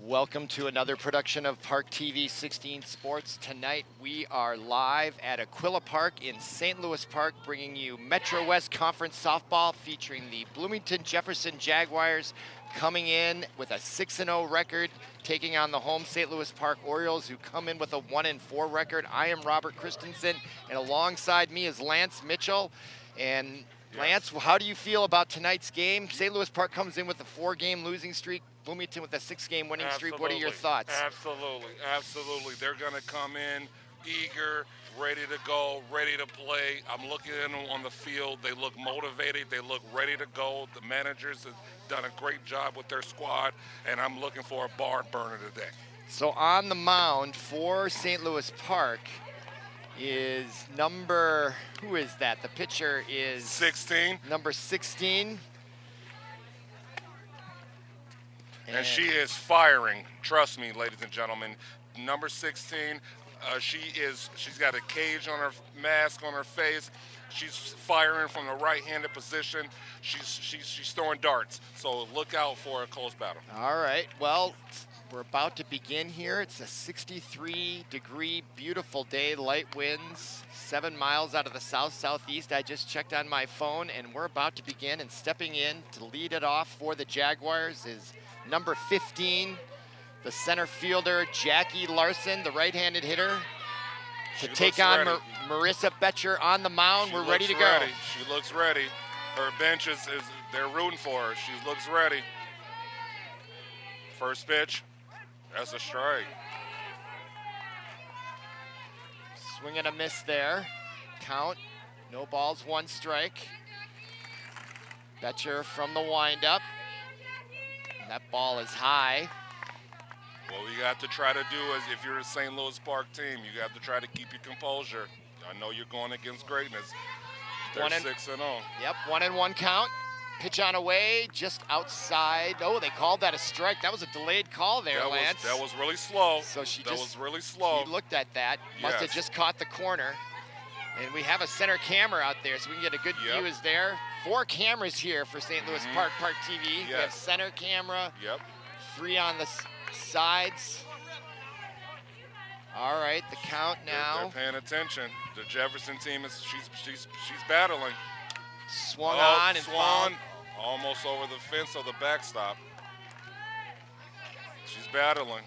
Welcome to another production of ParkTV 16 Sports. Tonight we are live at Aquila Park in St. Louis Park, bringing you Metro West Conference softball featuring the Bloomington Jefferson Jaguars coming in with a 6-0 record, taking on the home St. Louis Park Orioles, who come in with a 1-4 record. I am Robert Christensen, and alongside me is Lance Mitchell. And Lance, how do you feel about tonight's game? St. Louis Park comes in with a 4-game losing streak, Bloomington with a 6-game winning streak. What are your thoughts? Absolutely. They're going to come in eager, ready to go, ready to play. I'm looking at them on the field. They look motivated. They look ready to go. The managers have done a great job with their squad, and I'm looking for a barn burner today. So on the mound for St. Louis Park is who is that? The pitcher is 16. Number 16. And she is firing. Trust me, ladies and gentlemen. Number 16, she's got a cage on her mask on her face. She's firing from the right-handed position. She's throwing darts. So look out for a close battle. All right. Well, we're about to begin here. It's a 63-degree, beautiful day, light winds, 7 miles out of the south-southeast. I just checked on my phone, and we're about to begin. And stepping in to lead it off for the Jaguars is number 15, the center fielder, Jackie Larson, the right-handed hitter, to take on Marissa Betcher on the mound. We're ready to go. She looks ready. Her bench they're rooting for her. She looks ready. First pitch. That's a strike. Swing and a miss there. Count. No balls, 1 strike. Betcher from the windup. That ball is high. What we got to try to do is, if you're a St. Louis Park team, you got to try to keep your composure. I know you're going against greatness. They're 6-0. Yep, 1-1 count. Pitch on away, just outside. Oh, they called that a strike. That was a delayed call there, Lance. That was really slow. So she really slow. She looked at that. Must have just caught the corner. And we have a center camera out there, so we can get a good view is there. 4 cameras here for St. Louis Park, ParkTV. Yes. We have center camera. Yep. 3 on the sides. All right, the count now. They're paying attention. The Jefferson team she's battling. Swung on and swung almost over the fence of the backstop. She's battling.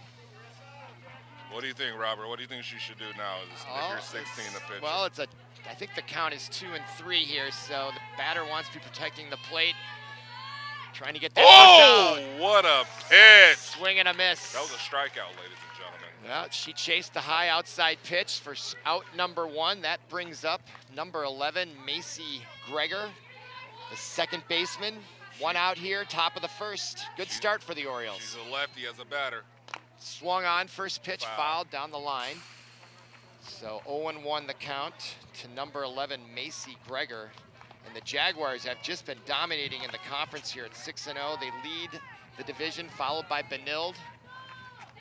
What do you think, Robert? What do you think she should do now? If you're 16 to pitch. Well, I think the count is 2 and 3 here, so the batter wants to be protecting the plate. Trying to get that out. What a pitch. Swing and a miss. That was a strikeout, ladies and gentlemen. Well, she chased the high outside pitch for out number 1. That brings up number 11, Macy Greger, the second baseman. 1 out here, top of the first. Good start for the Orioles. She's a lefty as a batter. Swung on, first pitch, fouled down the line. So 0-1 the count to number 11, Macy Greger. And the Jaguars have just been dominating in the conference here at 6-0. They lead the division, followed by Benilde.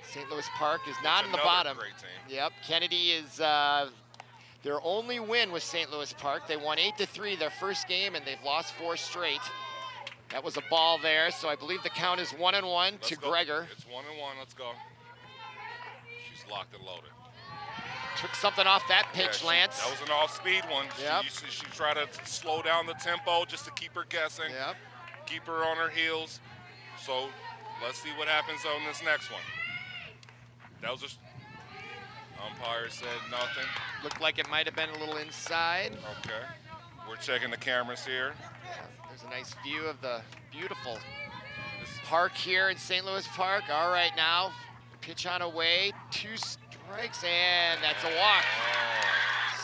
St. Louis Park is not in the bottom. Great team. Yep, Kennedy is their only win with St. Louis Park. They won 8-3 their first game, and they've lost 4 straight. That was a ball there, so I believe the count is 1-1 to Greger. It's 1-1, let's go. She's locked and loaded. Took something off that pitch, Lance. That was an off-speed one. Yep. She tried to slow down the tempo just to keep her guessing, keep her on her heels. So let's see what happens on this next one. That was just, umpire said nothing. Looked like it might have been a little inside. Okay, we're checking the cameras here. There's a nice view of the beautiful park here in St. Louis Park. All right, now, pitch on away, 2 strikes, and that's a walk.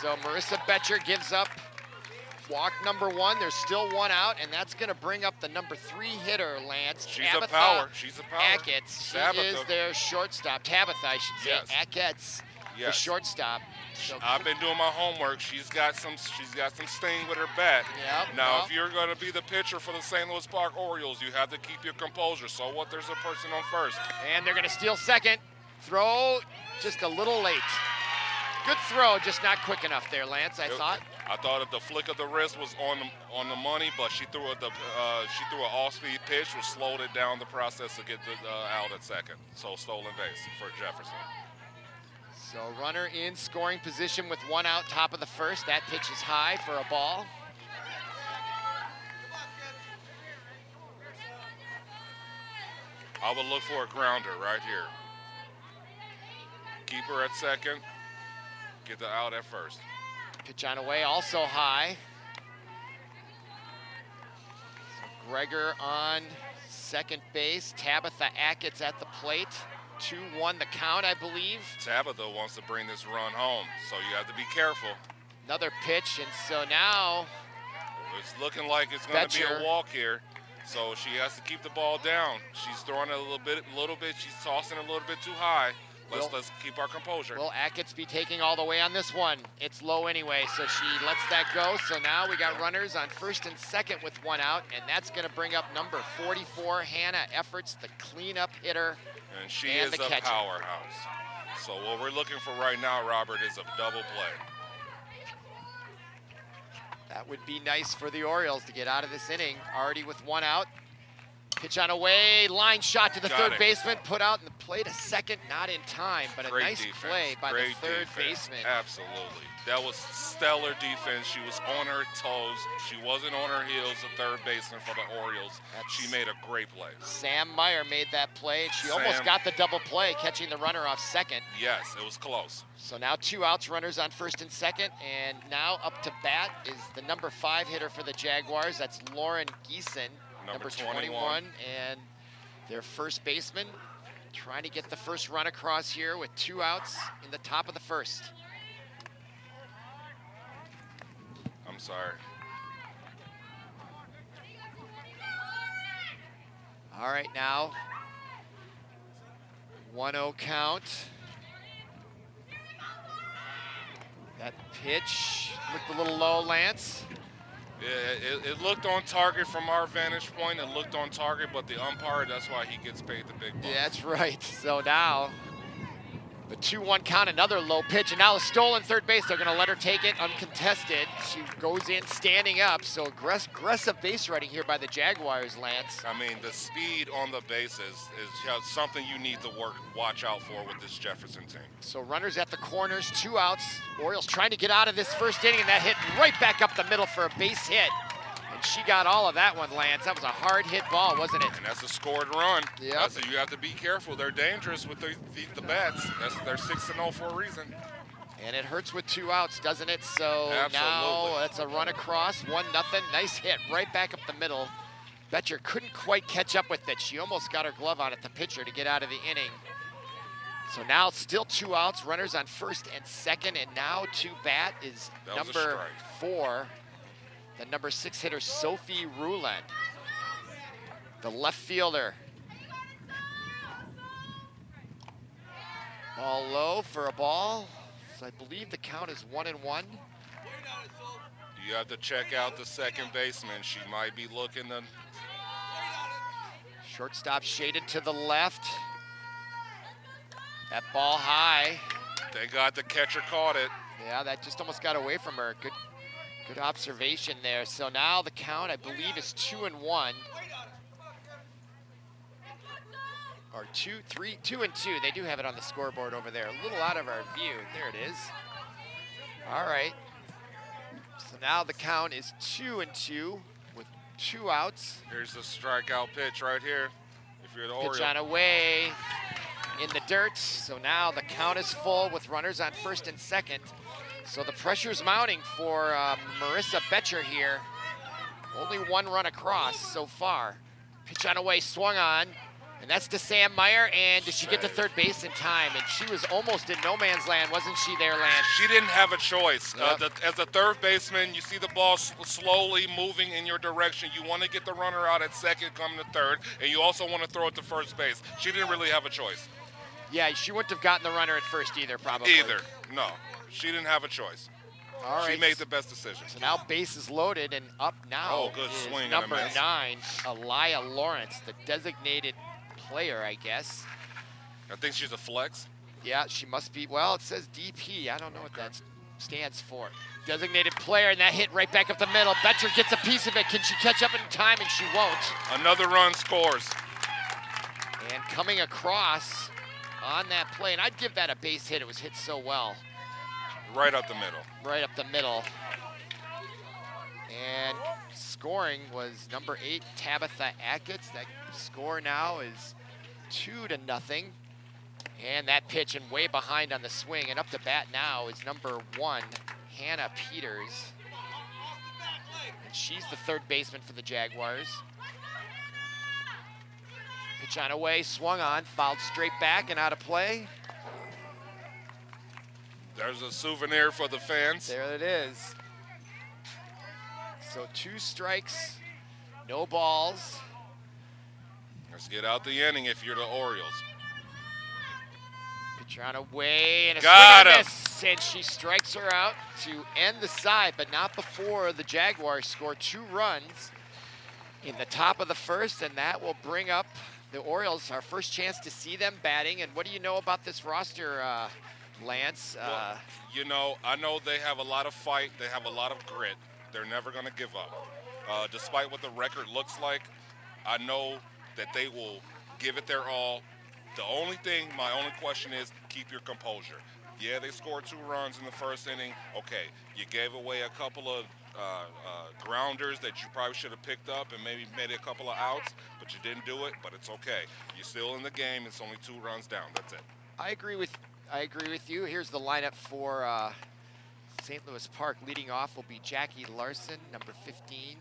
So Marissa Betcher gives up walk number 1. There's still 1 out, and that's going to bring up the number 3 hitter, Lance. She's Tabitha a power. She's a power. Achatz. She is their shortstop. Tabitha, I should say. Yes. Achatz, the shortstop. So I've been doing my homework. She's got some sting with her bat. Yep, now, if you're going to be the pitcher for the St. Louis Park Orioles, you have to keep your composure. So what? There's a person on first. And they're going to steal second. Throw just a little late. Good throw, just not quick enough there, Lance, I thought. I thought that the flick of the wrist was on the money, but she threw an off-speed pitch, which slowed it down the process to get the out at second. So stolen base for Jefferson. So runner in scoring position with 1 out, top of the first. That pitch is high for a ball. I would look for a grounder right here. Keep her at second. Get the out at first. Pitch on away, also high. So Gregor on second base. Tabitha Ackett's at the plate. 2-1 the count, I believe. Tabitha wants to bring this run home, so you have to be careful. Another pitch, and so now it's looking like it's going to be a walk here. So she has to keep the ball down. She's throwing it a little bit. She's tossing it a little bit too high. Let's keep our composure. Will Ackett's be taking all the way on this one? It's low anyway, so she lets that go. So now we got runners on first and second with 1 out, and that's going to bring up number 44, Hannah Efforts, the cleanup hitter. And she is a powerhouse. So what we're looking for right now, Robert, is a double play. That would be nice for the Orioles to get out of this inning. Already with 1 out. Pitch on away, line shot to the third baseman, put out in the play to second, not in time, but a nice play by the third baseman. Absolutely. That was stellar defense. She was on her toes. She wasn't on her heels, the third baseman for the Orioles. She made a great play. Sam Meyer made that play. She almost got the double play, catching the runner off second. Yes, it was close. So now 2 outs, runners on first and second, and now up to bat is the number 5 hitter for the Jaguars. That's Lauren Giessen. Number 21, and their first baseman trying to get the first run across here with 2 outs in the top of the first. I'm sorry. All right, now 1-0 count. That pitch looked a little low, Lance. It looked on target from our vantage point. It looked on target, but the umpire, that's why he gets paid the big bucks. Yeah, that's right. So now the 2-1 count, another low pitch, and now a stolen third base. They're going to let her take it uncontested. She goes in standing up. So aggressive base running here by the Jaguars, Lance. I mean, the speed on the bases is something you need to watch out for with this Jefferson team. So runners at the corners, 2 outs. Orioles trying to get out of this first inning, and that hit right back up the middle for a base hit. And she got all of that one, Lance. That was a hard hit ball, wasn't it? And that's a scored run. Yeah. You have to be careful. They're dangerous with the bats. They're 6-0 for a reason. And it hurts with 2 outs, doesn't it? So Absolutely. Now that's a run across, 1-0. Nice hit right back up the middle. Betcher couldn't quite catch up with it. She almost got her glove on it, the pitcher, to get out of the inning. So now still 2 outs, runners on first and second, and now to bat is number 4, the number 6 hitter, Sophie Rouland, the left fielder. Ball low for a ball. So I believe the count is 1-1. You have to check out the second baseman. She might be looking to... Shortstop shaded to the left. That ball high. Thank God the catcher caught it. Yeah, that just almost got away from her. Good observation there. So now the count, I believe, is 2-1. Or 2-2. They do have it on the scoreboard over there. A little out of our view. There it is. All right. So now the count is 2-2 with 2 outs. Here's the strikeout pitch right here. If you're the Orioles. Pitch on away in the dirt. So now the count is full with runners on first and second. So the pressure's mounting for Marissa Betcher here. Only 1 run across so far. Pitch on away, swung on. And that's to Sam Meyer, and did she get to third base in time? And she was almost in no man's land, wasn't she there, Lance? She didn't have a choice. Yep. As a third baseman, you see the ball slowly moving in your direction. You want to get the runner out at second, coming to third, and you also want to throw it to first base. She didn't really have a choice. Yeah, she wouldn't have gotten the runner at first either, probably. No. She didn't have a choice. All right. She made the best decision. So now base is loaded, and up now is number 9, Elia Lawrence, the designated player, I guess. I think she's a flex. Yeah, she must be. Well, it says DP. I don't know what that stands for. Designated player, and that hit right back up the middle. Betcher gets a piece of it. Can she catch up in time? And she won't. Another run scores. And coming across on that play, and I'd give that a base hit. It was hit so well. Right up the middle. Right up the middle. And scoring was number 8, Tabitha Atkins. That score now is 2-0. And that pitch and way behind on the swing. And up to bat now is number 1, Hannah Peters. And she's the third baseman for the Jaguars. Pitch on away, swung on, fouled straight back and out of play. There's a souvenir for the fans. There it is. So 2 strikes, no balls. Let's get out the inning if you're the Orioles. Pitcher on away and a Got swing and him. miss, and she strikes her out to end the side, but not before the Jaguars score 2 runs in the top of the first, and that will bring up the Orioles, our first chance to see them batting. And what do you know about this roster, Lance? Well, you know, I know they have a lot of fight. They have a lot of grit. They're never going to give up. Despite what the record looks like, I know that they will give it their all. The only thing, my only question is keep your composure. Yeah, they scored 2 runs in the first inning. Okay, you gave away a couple of grounders that you probably should have picked up and maybe made a couple of outs, but you didn't do it, but it's okay. You're still in the game. It's only 2 runs down. That's it. I agree with you. Here's the lineup for St. Louis Park. Leading off will be Jackie Larson, number 15.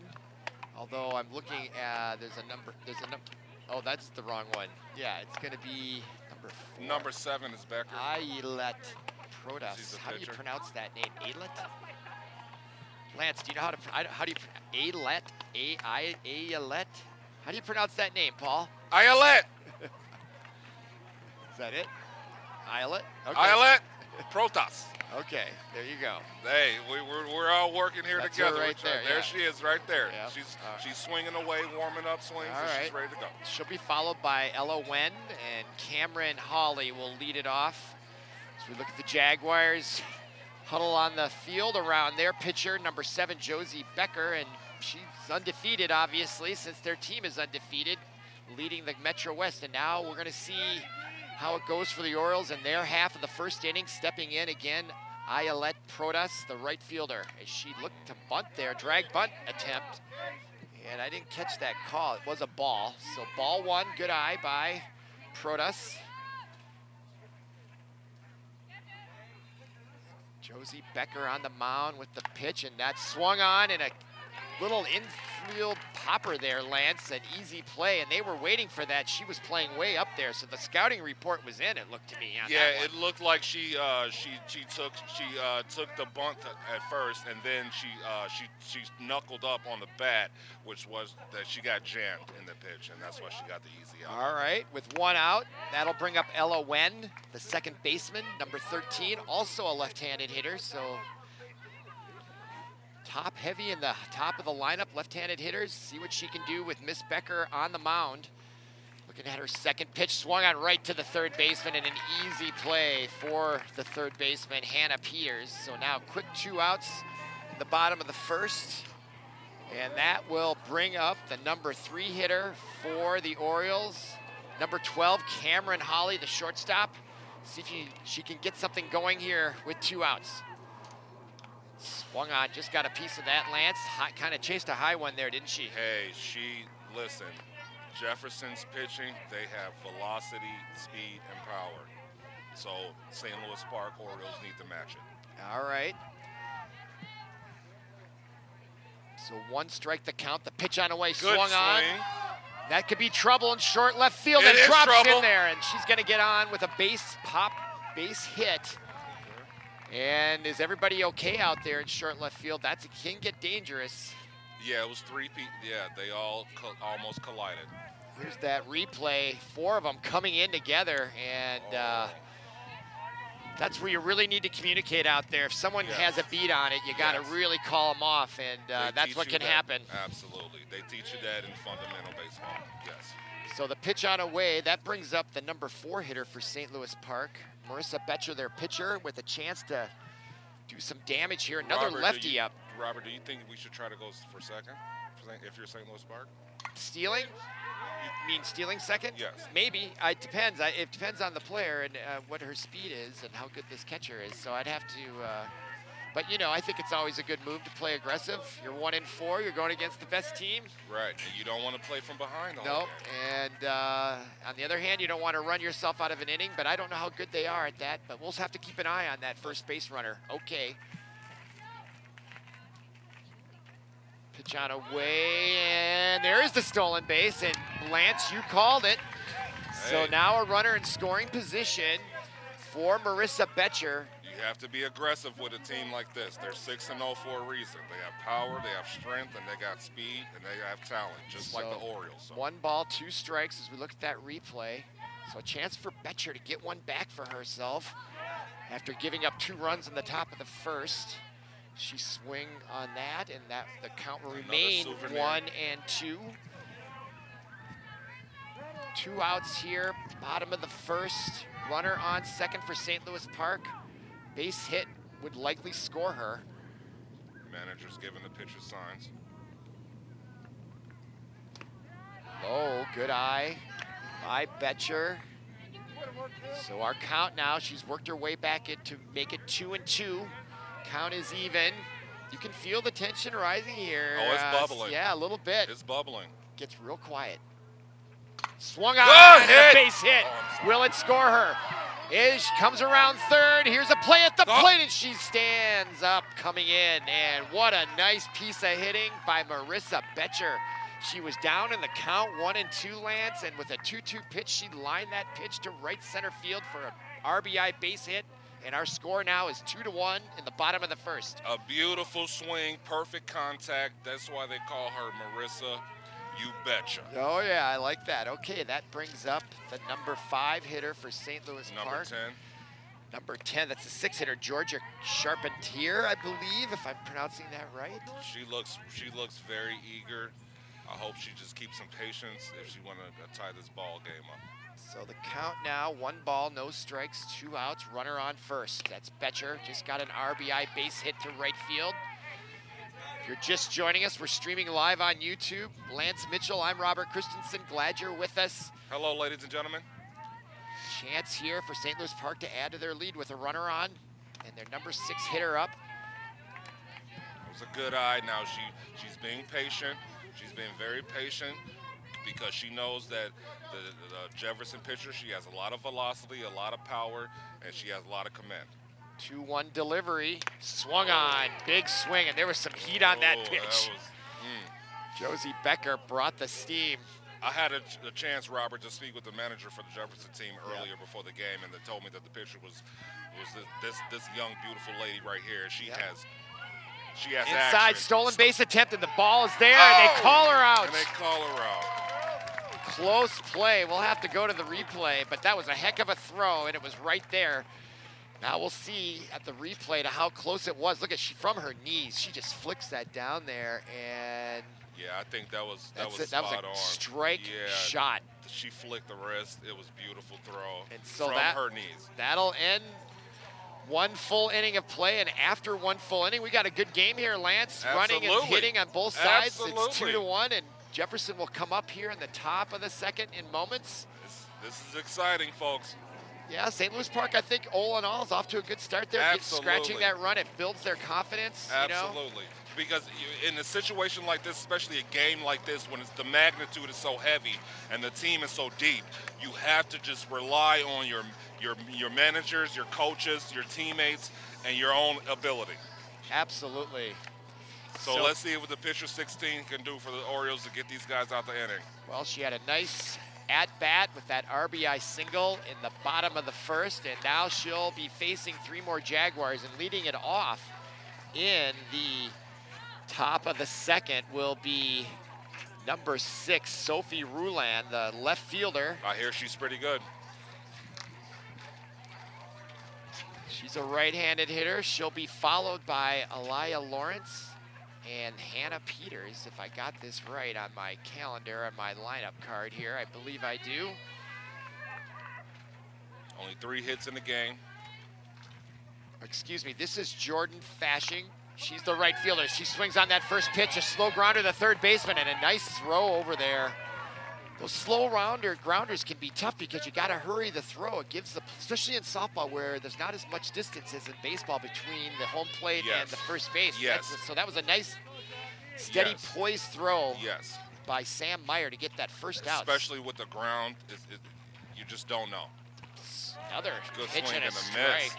Although I'm looking at, there's a number, oh, that's the wrong one. Yeah, it's going to be number 4. Number 7 is Becker. Ayelet She's Protas. the How do you pitcher. pronounce that name? Ayelet? Lance, do you know how do you, Ayelet? Ayelet? How do you pronounce that name, Paul? Ayelet. Is that it? Ayelet? Okay. Ayelet Protas. Okay, there you go. Hey, we're all working here That's her together. right there, There yeah. she is, right there. Yeah. She's swinging away, warming up swings, All and right. she's ready to go. She'll be followed by Ella Wen, and Cameron Hawley will lead it off. As we look at the Jaguars huddle on the field around their pitcher, number 7, Josie Becker, and she's undefeated, obviously, since their team is undefeated, leading the Metro West. And now we're going to see how it goes for the Orioles in their half of the first inning. Stepping in again, Ayelet Protas, the right fielder, as she looked to bunt there, drag bunt attempt. And I didn't catch that call. It was a ball. So ball 1, good eye by Protas. Josie Becker on the mound with the pitch, and that swung on, and a little infield popper there, Lance, an easy play, and they were waiting for that. She was playing way up there, so the scouting report was in, it looked to me. Yeah, it looked like she took the bunt at first, and then she knuckled up on the bat, which was that she got jammed in the pitch, and that's why she got the easy out. All right, with 1 out, that'll bring up Ella Wen, the second baseman, number 13, also a left-handed hitter, so top heavy in the top of the lineup, left-handed hitters. See what she can do with Miss Becker on the mound. Looking at her second pitch, swung on right to the third baseman, and an easy play for the third baseman, Hannah Peters. So now quick 2 outs in the bottom of the first. And that will bring up the number 3 hitter for the Orioles. Number 12, Cameron Hawley, the shortstop. See if she can get something going here with 2 outs. Swung on, just got a piece of that, Lance. Kind of chased a high one there, didn't she? Hey, listen, Jefferson's pitching, they have velocity, speed, and power. So St. Louis Park Orioles need to match it. All right. So 1 strike the count. The pitch on away, Good swung on. swing. That could be trouble in short left field, It and is drops trouble. in there, and she's going to get on with a base hit. And is everybody okay out there in short left field? That can get dangerous. Yeah, it was 3 people. Yeah, they all almost collided. Here's that replay. 4 of them coming in together, and that's where you really need to communicate out there. If someone has a beat on it, you got to really call them off, and that's what can happen. Absolutely. They teach you that in fundamental baseball. Yes. So the pitch on away, that brings up the number 4 hitter for St. Louis Park, Marissa Betcher, their pitcher, with a chance to do some damage here. Another lefty up. Robert, do you think we should try to go for second if you're St. Louis Park? Stealing? You mean stealing second? Yes. Maybe. It depends. It depends on the player and what her speed is and how good this catcher is. So I'd have to. But, you know, I think it's always a good move to play aggressive. You're 1-4. You're going against the best team. Right. And you don't want to play from behind all Nope. game. And on the other hand, you don't want to run yourself out of an inning. But I don't know how good they are at that. But we'll have to keep an eye on that first base runner. Okay. Pitch on away, and there is the stolen base, and Lance, you called it. Hey. So now a runner in scoring position for Marissa Betcher. You have to be aggressive with a team like this. They're 6-0 for a reason. They have power, they have strength, and they got speed, and they have talent, just like the Orioles. So. 1 ball, 2 strikes as we look at that replay. So a chance for Betcher to get one back for herself after giving up 2 runs in the top of the first. She swing on that, and that the count will remain 1-2. 2 outs here, bottom of the first. Runner on second for St. Louis Park. Base hit would likely score her. Manager's giving the pitcher signs. Oh, good eye by Betcher. So our count now, she's worked her way back in to make it 2-2. Count is even. You can feel the tension rising here. Oh, it's bubbling. Yeah, a little bit. It's bubbling. Gets real quiet. Swung on, and a base hit. Will it score her? Ish comes around third. Here's a play at the plate, and she stands up coming in. And what a nice piece of hitting by Marissa Betcher. She was down in the count 1-2, Lance, and with a 2-2 pitch, she lined that pitch to right center field for an RBI base hit. And our score now is 2-1 in the bottom of the first. A beautiful swing, perfect contact. That's why they call her Marissa, you betcha. Oh, yeah, I like that. Okay, that brings up the number 5 hitter for St. Louis Park. Number 10. Number 10, that's a 6 hitter, Georgia Charpentier, I believe, if I'm pronouncing that right. She looks very eager. I hope she just keeps some patience if she want to tie this ball game up. So the count now, 1 ball, no strikes, 2 outs, runner on first. That's Betcher, just got an RBI base hit to right field. If you're just joining us, we're streaming live on YouTube. Lance Mitchell, I'm Robert Christensen, glad you're with us. Hello, ladies and gentlemen. Chance here for St. Louis Park to add to their lead with a runner on, and their number 6 hitter up. It was a good eye. Now she's being patient. She's being very patient because she knows that the Jefferson pitcher, she has a lot of velocity, a lot of power, and she has a lot of command. 2-1 delivery, swung on, big swing, and there was some heat on that pitch. Josie Becker brought the steam. I had a chance, Robert, to speak with the manager for the Jefferson team earlier before the game, and they told me that the pitcher was this young, beautiful lady right here. She has inside action. Stolen base attempt, and the ball is there, and they call her out. And they call her out. Close play. We'll have to go to the replay, but that was a heck of a throw, and it was right there. Now we'll see at the replay to how close it was. Look at from her knees, she just flicks that down there, and yeah, I think that was that was a strike shot. She flicked the wrist. It was a beautiful throw and so from her knees. That'll end 1 full inning of play, and after 1 full inning, we got a good game here, Lance. Absolutely. Running and hitting on both sides. Absolutely. It's 2-1, and Jefferson will come up here in the top of the second in moments. This is exciting, folks. Yeah, St. Louis Park, I think, all in all, is off to a good start there. Scratching that run, it builds their confidence. Absolutely. You know? Because in a situation like this, especially a game like this, when the magnitude is so heavy and the team is so deep, you have to just rely on your managers, your coaches, your teammates, and your own ability. Absolutely. So let's see what the pitcher 16 can do for the Orioles to get these guys out the inning. Well, she had a nice at-bat with that RBI single in the bottom of the first, and now she'll be facing 3 more Jaguars, and leading it off in the top of the second will be number 6, Sophie Rouland, the left fielder. I hear she's pretty good. She's a right-handed hitter. She'll be followed by Elia Lawrence and Hannah Peters, if I got this right on my calendar, on my lineup card here. I believe I do. Only 3 hits in the game. excuse me, this is Jordan Fashing. She's the right fielder. She swings on that first pitch, a slow grounder to the third baseman, and a nice throw over there. Those slow grounders can be tough because you got to hurry the throw. It gives especially in softball where there's not as much distance as in baseball between the home plate and the first base. Yes. So that was a nice, steady, poised throw by Sam Meyer to get that first out. Especially with the ground, you just don't know. Another good pitch swing and a and a strike. miss.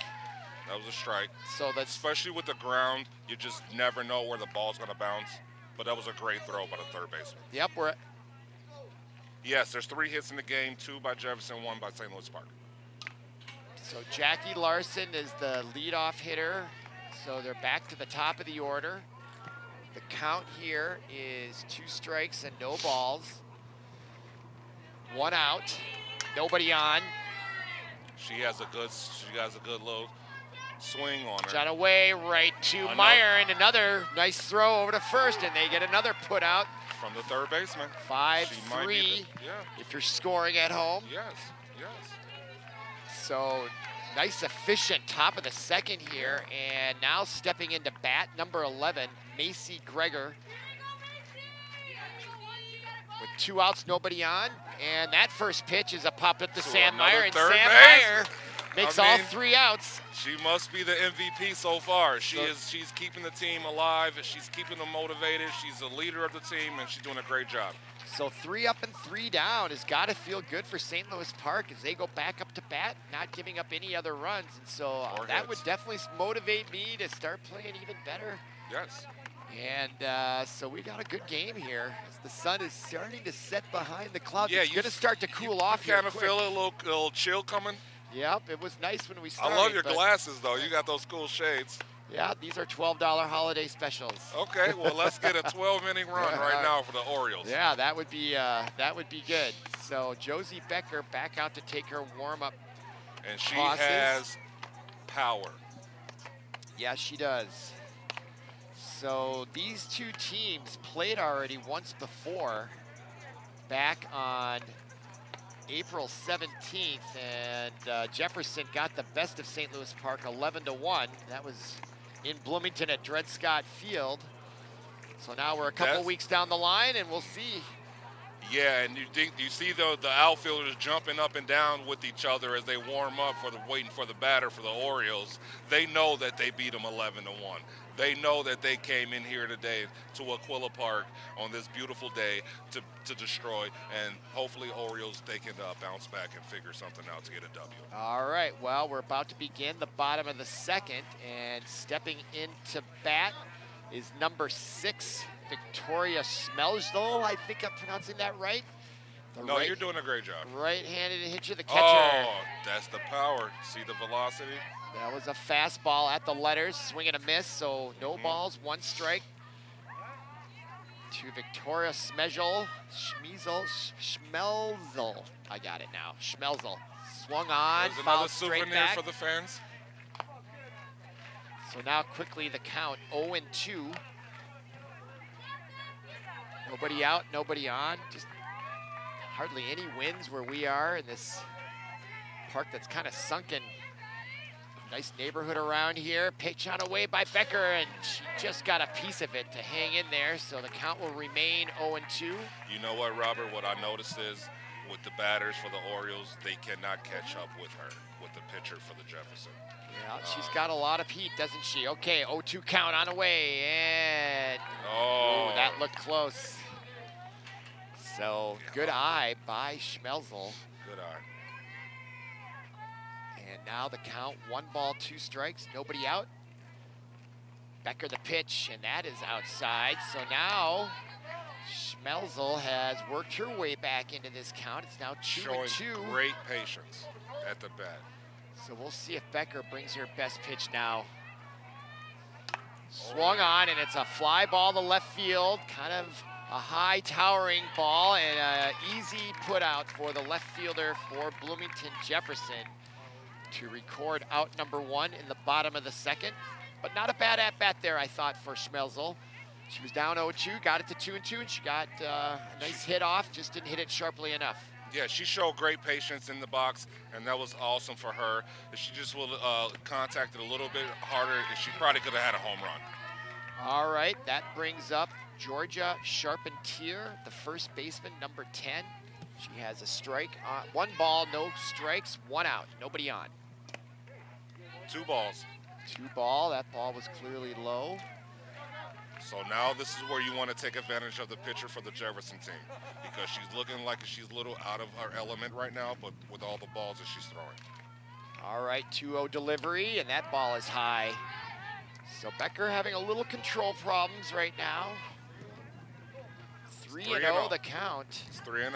That was a strike. So that's especially with the ground, you just never know where the ball's going to bounce. But that was a great throw by the third baseman. Yep, yes, there's 3 hits in the game, 2 by Jefferson, 1 by St. Louis Park. So Jackie Larson is the leadoff hitter. So they're back to the top of the order. The count here is 2 strikes and no balls. 1 out, nobody on. She has a good little swing on her. Shot away right to Meyer, and another nice throw over to first, and they get another put out. From the third baseman. 5-3 if you're scoring at home. Yes. So nice efficient top of the second here, and now stepping into bat number 11, Macy Greger. With 2 outs, nobody on, and that first pitch is a pop up to Sam Meyer, and Sam Meyer makes all 3 outs. She must be the MVP so far. She's keeping the team alive. She's keeping them motivated. She's the leader of the team, and she's doing a great job. So 3 up and 3 down has got to feel good for St. Louis Park as they go back up to bat, not giving up any other runs. And so that would definitely motivate me to start playing even better. Yes. And so we got a good game here as the sun is starting to set behind the clouds. Yeah, it's going to start to cool off here. You kind of feel a little chill coming? Yep, it was nice when we started. I love your glasses, though. You got those cool shades. Yeah, these are $12 holiday specials. Okay, well, let's get a 12-inning run right now for the Orioles. Yeah, that would be good. So Josie Becker back out to take her warm-up. And she has power. Yeah, she does. So these 2 teams played already once before, back on April 17th, and Jefferson got the best of St. Louis Park 11-1. That was in Bloomington at Dred Scott Field. So now we're a couple weeks down the line, and we'll see. Yeah, and you see the outfielders jumping up and down with each other as they warm up waiting for the batter for the Orioles. They know that they beat them 11-1. They know that they came in here today to Aquila Park on this beautiful day to destroy, and hopefully Orioles, they can bounce back and figure something out to get a W. All right, well, we're about to begin the bottom of the second, and stepping into bat is number 6, Victoria Schmelzel. I think I'm pronouncing that right. No, you're doing a great job. Right-handed hitcher, the catcher. Oh, that's the power. See the velocity? That was a fastball at the letters, swing and a miss, so no balls, 1 strike. To Victoria Schmelzel. I got it now. Schmelzel. Swung on, fouled straight souvenir back. for the fans. So now quickly the count, 0-2. Nobody out, nobody on. Just hardly any wins where we are in this park that's kind of sunken. Nice neighborhood around here. Pitch on away by Becker, and she just got a piece of it to hang in there, so the count will remain 0-2. You know what, Robert? What I noticed is with the batters for the Orioles, they cannot catch up with her, with the pitcher for the Jefferson. Yeah, she's got a lot of heat, doesn't she? Okay, 0-2 count on away, and ooh, that looked close. So good eye by Schmelzel. Good eye. And now the count, 1 ball, 2 strikes, nobody out. Becker the pitch, and that is outside. So now Schmelzel has worked her way back into this count. It's now 2-2. Showing great patience at the bat. So we'll see if Becker brings her best pitch now. Swung on, and it's a fly ball to left field. Kind of a high towering ball, and an easy put out for the left fielder for Bloomington Jefferson to record out number 1 in the bottom of the second. But not a bad at-bat there, I thought, for Schmelzel. She was down 0-2, got it to 2-2, and she got a nice hit off, just didn't hit it sharply enough. Yeah, she showed great patience in the box, and that was awesome for her. If she just would contacted a little bit harder, she probably could have had a home run. All right, that brings up Georgia Charpentier, the first baseman, number 10. She has a strike, 1 ball, no strikes, 1 out, nobody on. 2 balls. 2 ball, that ball was clearly low. So now this is where you want to take advantage of the pitcher for the Jefferson team, because she's looking like she's a little out of her element right now, but with all the balls that she's throwing. All right, 2-0 delivery, and that ball is high. So Becker having a little control problems right now. 3-0 the count. It's 3-0.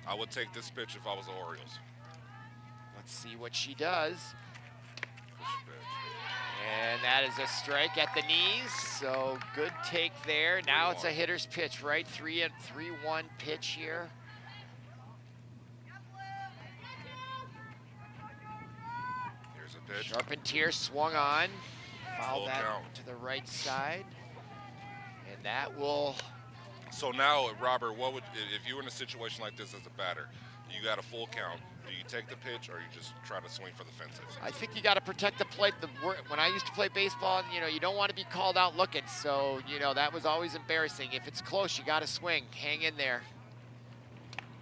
I would take this pitch if I was the Orioles. Let's see what she does. And that is a strike at the knees, so good take there. Now it's a hitter's pitch, right? 3-1 pitch here. Here's a pitch. Charpentier swung on, fouled that count to the right side, and that will. So now, Robert, what would, if you were in a situation like this as a batter, you got a full count, do you take the pitch or you just try to swing for the fences? I think you got to protect the plate. When I used to play baseball, you don't want to be called out looking. So, that was always embarrassing. If it's close, you got to swing. Hang in there.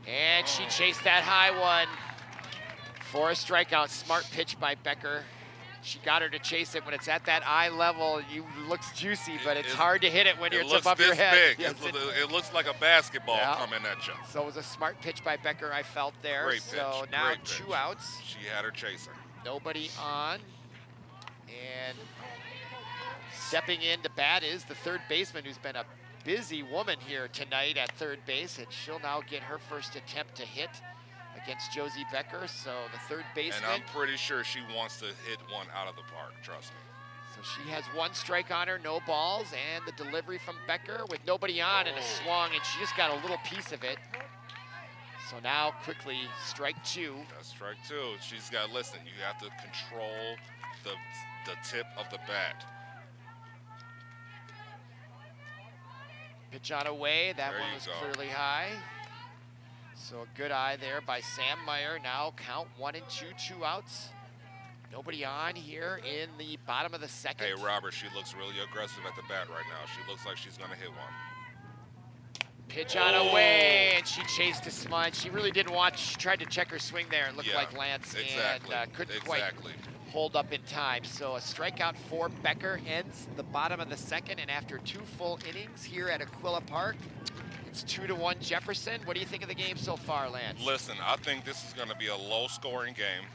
And she chased that high one for a strikeout. Smart pitch by Becker. She got her to chase it. When it's at that eye level, it looks juicy, but it's hard to hit it when it's above your head. Yes, it looks like a basketball coming at you. So it was a smart pitch by Becker, I felt there. Great pitch. So now 2 outs. She had her chaser. Nobody on. And stepping in to bat is the third baseman, who's been a busy woman here tonight at third base, and she'll now get her first attempt to hit against Josie Becker. So the third baseman. And I'm pretty sure she wants to hit one out of the park, trust me. So she has 1 strike on her, no balls, and the delivery from Becker with nobody on and a swung, and she just got a little piece of it. So now quickly, strike 2. That's strike 2. She's got, listen, you have to control the tip of the bat. Pitch on away, that one was clearly high. So a good eye there by Sam Meyer. Now count 1 and 2, 2 outs. Nobody on here in the bottom of the second. Hey, Robert, she looks really aggressive at the bat right now. She looks like she's going to hit one. Pitch on away, and she chased a smudge. She really didn't want, she tried to check her swing there. It looked like Lance and couldn't quite hold up in time. So a strikeout for Becker ends the bottom of the second, and after 2 full innings here at Aquila Park, it's 2-1 Jefferson. What do you think of the game so far, Lance? Listen, I think this is going to be a low-scoring game.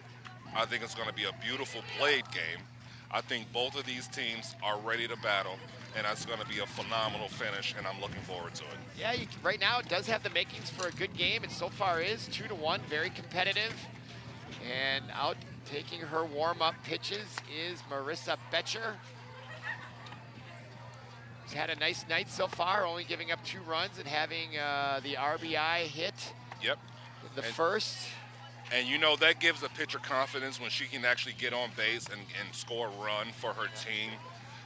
I think it's going to be a beautiful played game. I think both of these teams are ready to battle, and it's going to be a phenomenal finish, and I'm looking forward to it. Yeah, right now it does have the makings for a good game, and so far is 2-1, very competitive. And out taking her warm-up pitches is Marissa Betcher. She's had a nice night so far, only giving up 2 runs and having the RBI hit. Yep. The first. And that gives a pitcher confidence when she can actually get on base and score a run for her team.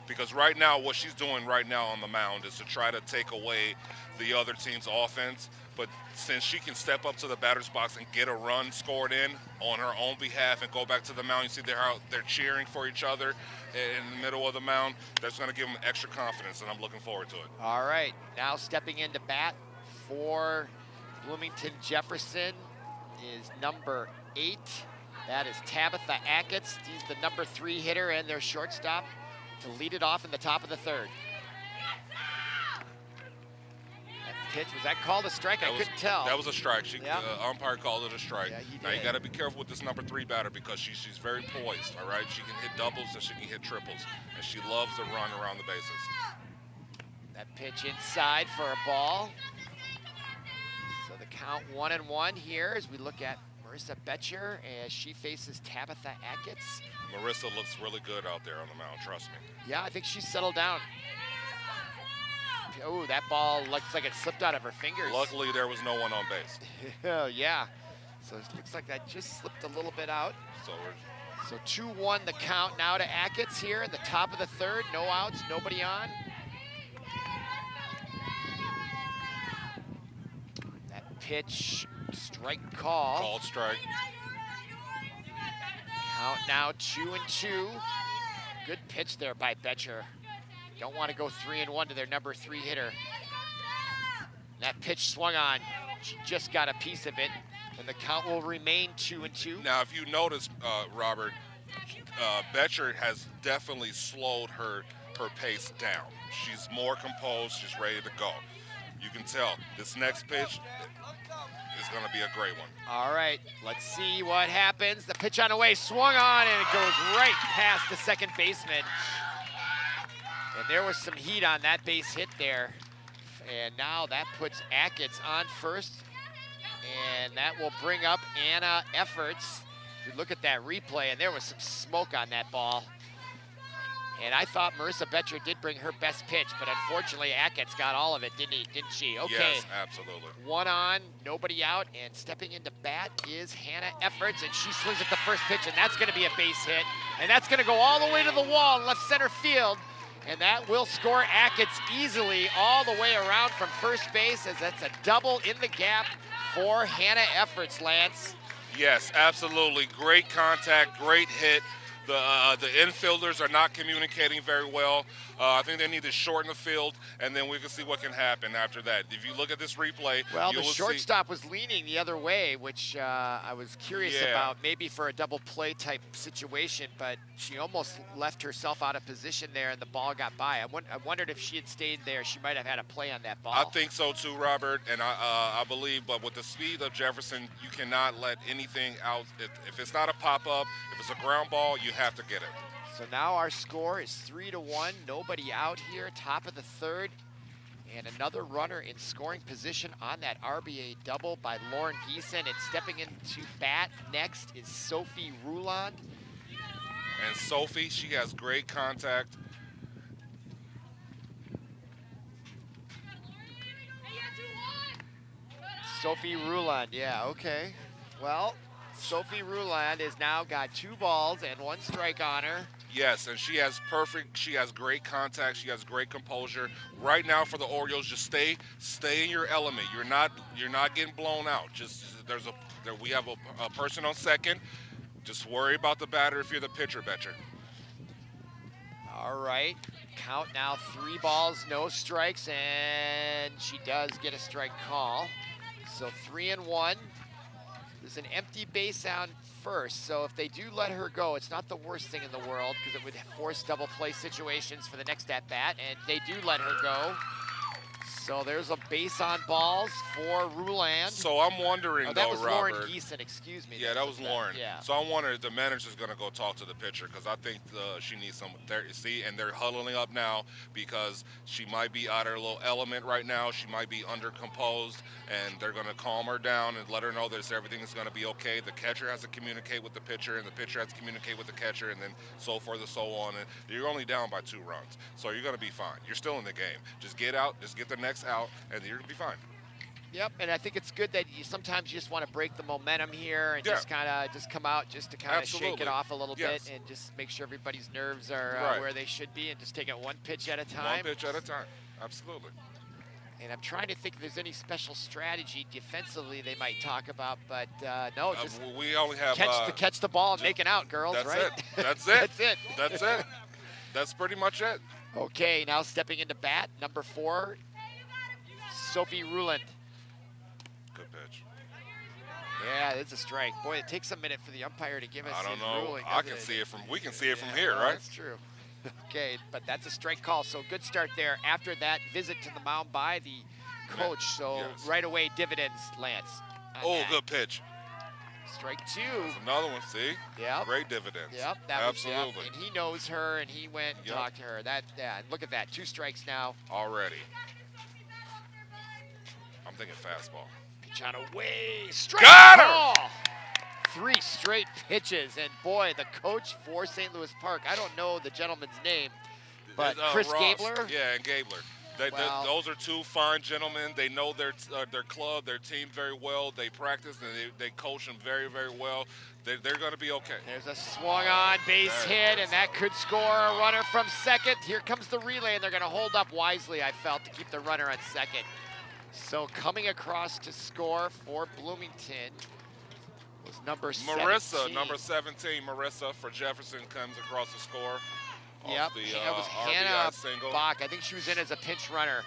Because right now, what she's doing right now on the mound is to try to take away the other team's offense. But since she can step up to the batter's box and get a run scored in on her own behalf and go back to the mound, you see they're cheering for each other in the middle of the mound. That's going to give them extra confidence, and I'm looking forward to it. All right, now stepping into bat for Bloomington Jefferson is number 8. That is Tabitha Achatz. She's the number 3 hitter and their shortstop to lead it off in the top of the third. Pitch, was that called a strike? I couldn't tell. That was a strike. Umpire called it a strike. Yeah, he did. Now you got to be careful with this number 3 batter because she's very poised, all right? She can hit doubles and she can hit triples, and she loves to run around the bases. That pitch inside for a ball. So the count 1-1 here as we look at Marissa Betcher as she faces Tabitha Achatz. Marissa looks really good out there on the mound, trust me. Yeah, I think she's settled down. Oh, that ball looks like it slipped out of her fingers. Luckily, there was no one on base. Yeah. So it looks like that just slipped a little bit out. So 2-1 the count now to Achatz here at the top of the third. No outs, nobody on. That pitch, strike call. Called strike. Count now 2-2. Good pitch there by Betcher. Don't want to go 3-1 to their number 3 hitter. That pitch swung on. She just got a piece of it, and the count will remain 2-2. Now, if you notice, Robert, Betcher has definitely slowed her pace down. She's more composed. She's ready to go. You can tell this next pitch is going to be a great one. All right, let's see what happens. The pitch on the way, swung on, and it goes right past the second baseman. And there was some heat on that base hit there. And now that puts Achatz on first. And that will bring up Anna Efforts. You look at that replay, and there was some smoke on that ball. And I thought Marissa Betcher did bring her best pitch, but unfortunately Achatz got all of it, didn't she? Okay. Yes, absolutely. 1 on, nobody out, and stepping into bat is Hannah Efforts, and she swings at the first pitch, and that's going to be a base hit. And that's going to go all the way to the wall in left center field. And that will score Achatz easily all the way around from first base, as that's a double in the gap for Hannah Efforts, Lance. Yes, absolutely. Great contact, great hit. The infielders are not communicating very well. I think they need to shorten the field, and then we can see what can happen after that. If you look at this replay, well, the shortstop was leaning the other way, which I was curious about, maybe for a double play type situation, but she almost left herself out of position there, and the ball got by. I wondered if she had stayed there, she might have had a play on that ball. I think so too, Robert, and I believe, but with the speed of Jefferson, you cannot let anything out. If it's not a pop-up, if it's a ground ball, you have to get it. So now our score is 3-1. Nobody out here, top of the third. And another runner in scoring position on that RBA double by Lauren Giessen. And stepping into bat next is Sophie Rouland. And Sophie, she has great contact. Sophie Rouland, yeah, okay. Well, Sophie Rouland has now got 2 balls and 1 strike on her. Yes, and she has great contact. She has great composure. Right now for the Orioles, just stay in your element. You're not getting blown out. We have a person on second. Just worry about the batter if you're the pitcher, Betcher. All right, count now 3 balls, no strikes, and she does get a strike call. So 3-1. There's an empty base on first, so if they do let her go, it's not the worst thing in the world, because it would force double play situations for the next at-bat, and they do let her go. So there's a base on balls for Rouland. So I'm wondering, that was Robert. Lauren Giessen, excuse me. Yeah, that was Lauren. Yeah. So I'm wondering if the manager's going to go talk to the pitcher, because I think she needs some therapy. And they're huddling up now because she might be out of her little element right now. She might be undercomposed, and they're going to calm her down and let her know that everything is going to be okay. The catcher has to communicate with the pitcher, and the pitcher has to communicate with the catcher, and then so forth and so on. And you're only down by 2 runs, so you're going to be fine. You're still in the game. Just get out, just get the next out, and you're gonna be fine. Yep, and I think it's good that sometimes you just want to break the momentum here and just kind of come out just to kind of shake it off a little bit and just make sure everybody's nerves are where they should be, and just take it 1 pitch at a time. 1 pitch at a time, absolutely. And I'm trying to think if there's any special strategy defensively they might talk about, but no, just we only have catch the ball and make it out, girls. That's right? It. That's it. That's it. That's it. That's pretty much it. Okay, now stepping into bat, number 4. Sophie Rouland. Good pitch. Yeah, it's a strike. Boy, it takes a minute for the umpire to give us his ruling. I can see it from. We can see it from here, right? That's true. Okay, but that's a strike call. So good start there. After that visit to the mound by the coach. So right away dividends, Lance. Good pitch. Strike 2. That's another one. See? Yeah. Great dividends. Yep. Absolutely. And he knows her, and he went and talked to her. Look at that. 2 strikes now. Already. I'm thinking fastball. Pitch on away. Strike Got her! 3 straight pitches. And boy, the coach for St. Louis Park, I don't know the gentleman's name, but Chris Ross. Gabler. Yeah, and Gabler. Those are 2 fine gentlemen. They know their club, their team very well. They practice and they coach them very, very well. They're going to be okay. There's a swung on base hit, and that could score a runner from second. Here comes the relay, and they're going to hold up wisely, I felt, to keep the runner on second. So coming across to score for Bloomington was number Marissa, 17. number 17, Marissa for Jefferson comes across the score. Yep, that was Hannah single. Bach. I think she was in as a pinch runner.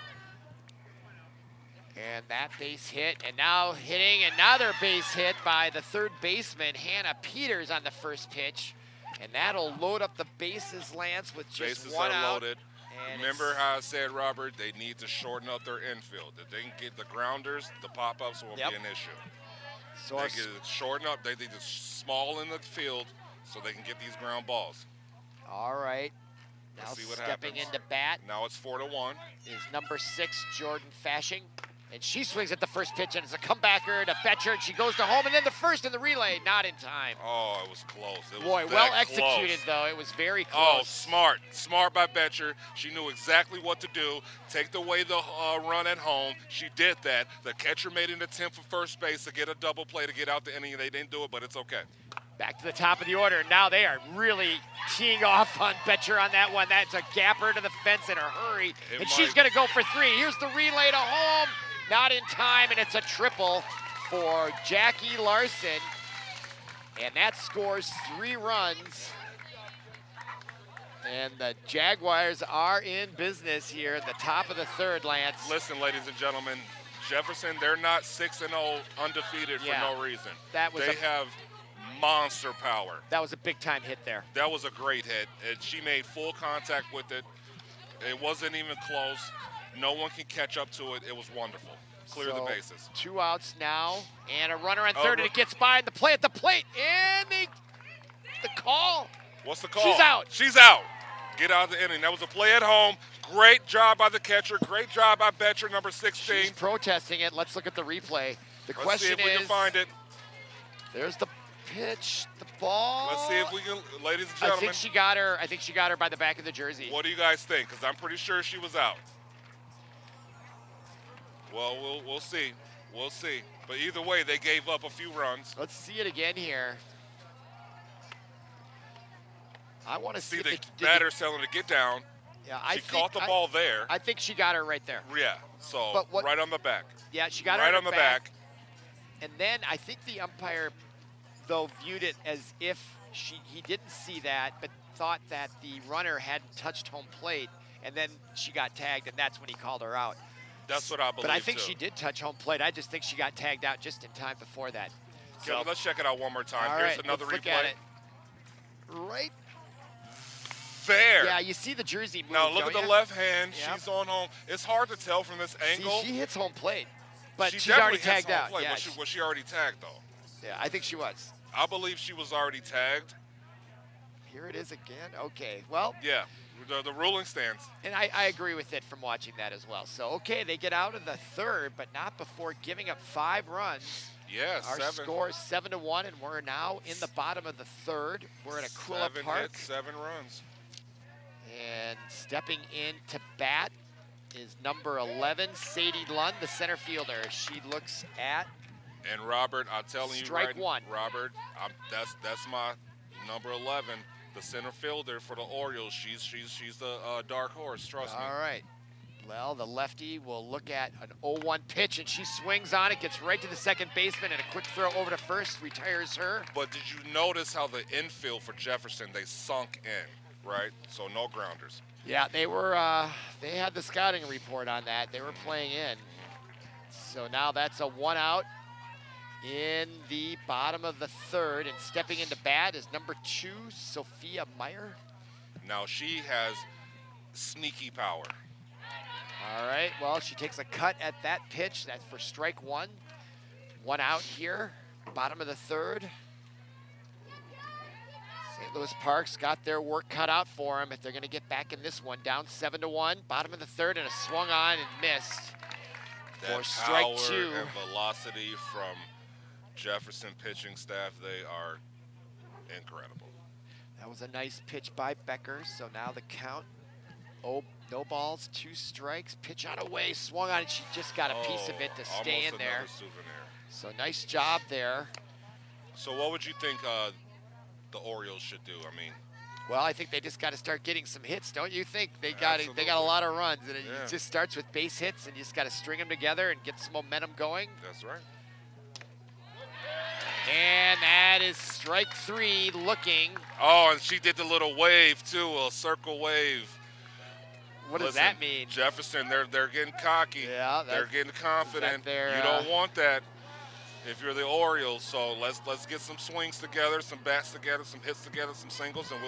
And that base hit, and now hitting another base hit by the third baseman, Hannah Peters, on the first pitch. And that'll load up the bases, Lance, with just bases one are out. loaded. Remember how I said, Robert, they need to shorten up their infield. If they can get the grounders, the pop-ups won't be an issue. So they can shorten up. They need to small in the field so they can get these ground balls. All right. Now Let's see what stepping happens. into bat. Now it's 4-1. Is number 6, Jordan Fashing. And she swings at the first pitch, and it's a comebacker to Betcher, and she goes to home, and then the first in the relay, not in time. Oh, it was close. It was Boy, well executed, close. though. It was very close. Oh, smart. Smart by Betcher. She knew exactly what to do. Take away the run at home. She did that. The catcher made an attempt for first base to get a double play to get out the inning. They didn't do it, but it's okay. Back to the top of the order. Now they are really teeing off on Betcher on that one. That's a gapper to the fence in a hurry. She's going to go for 3. Here's the relay to home. Not in time, and it's a triple for Jackie Larson. And that scores 3 runs. And the Jaguars are in business here at the top of the third, Lance. Listen, ladies and gentlemen, Jefferson, they're not 6-0 undefeated for no reason. They have monster power. That was a big-time hit there. That was a great hit. And she made full contact with it. It wasn't even close. No one can catch up to it. It was wonderful. Clear the bases. 2 outs now, and a runner on third, and it gets by the play at the plate, and the call. What's the call? She's out. She's out. Get out of the inning. That was a play at home. Great job by the catcher. Great job by Betcher, number 16. She's protesting it. Let's look at the replay. Let's see if we can find it. There's the pitch, the ball. Let's see if we can, ladies and gentlemen. I think she got her by the back of the jersey. What do you guys think? Because I'm pretty sure she was out. Well, we'll see. We'll see. But either way, they gave up a few runs. Let's see it again here. I want to see the batter's telling her to get down. Yeah, she caught the ball there. I think she got her right there. Yeah, so right on the back. Yeah, she got her right on the back. And then I think the umpire, though, viewed it as if he didn't see that, but thought that the runner hadn't touched home plate, and then she got tagged, and that's when he called her out. That's what I believe, But I think she did touch home plate. I just think she got tagged out just in time before that. So let's check it out one more time. All Here's right, another let's replay. look at it. Right there. Yeah, you see the jersey move, now look at the left hand. Yep. She's on home. It's hard to tell from this angle. See, she hits home plate, but she's definitely already tagged hits home out. plate. Yeah, Was she already tagged, though? Yeah, I think she was. I believe she was already tagged. Here it is again. Okay, well. Yeah, the ruling stands. And I agree with it from watching that as well. So, okay, they get out of the third, but not before giving up 5 runs. Yeah, Our 7. score is 7-1, and we're now in the bottom of the third. We're at Aquila 7 Park. hits, 7 runs. And stepping in to bat is number 11, Sadie Lund, the center fielder. She looks at And Robert, I'm telling you strike one. Robert, that's my number 11, the center fielder for the Orioles. She's the dark horse. Trust me. All right. Well, the lefty will look at an 0-1 pitch, and she swings on it, gets right to the second baseman, and a quick throw over to first retires her. But did you notice how the infield for Jefferson, they sunk in, right? So no grounders. Yeah, they were. They had the scouting report on that. They were playing in. So now that's a 1 out in the bottom of the third, and stepping into bat is number 2, Sophia Meyer. Now she has sneaky power. All right, well, she takes a cut at that pitch. That's for strike 1. 1 out here, bottom of the third. St. Louis Park's got their work cut out for them if they're going to get back in this one. Down 7-1, bottom of the third, and a swung on and missed for strike power 2. And velocity from Jefferson pitching staff, they are incredible. That was a nice pitch by Becker, so now the count. Oh, no balls, 2 strikes, pitch on away, swung on, and she just got a piece of it to stay in there. Souvenir. So nice job there. So what would you think the Orioles should do? I mean, Well, I think they just got to start getting some hits, don't you think? They got a lot of runs, and it just starts with base hits, and you just got to string them together and get some momentum going. That's right. And that is strike 3 looking. Oh, and she did the little wave, too, a circle wave. What does that mean? Jefferson, they're getting cocky. Yeah, they're getting confident. You don't want that if you're the Orioles. So let's get some swings together, some bats together, some hits together, some singles, and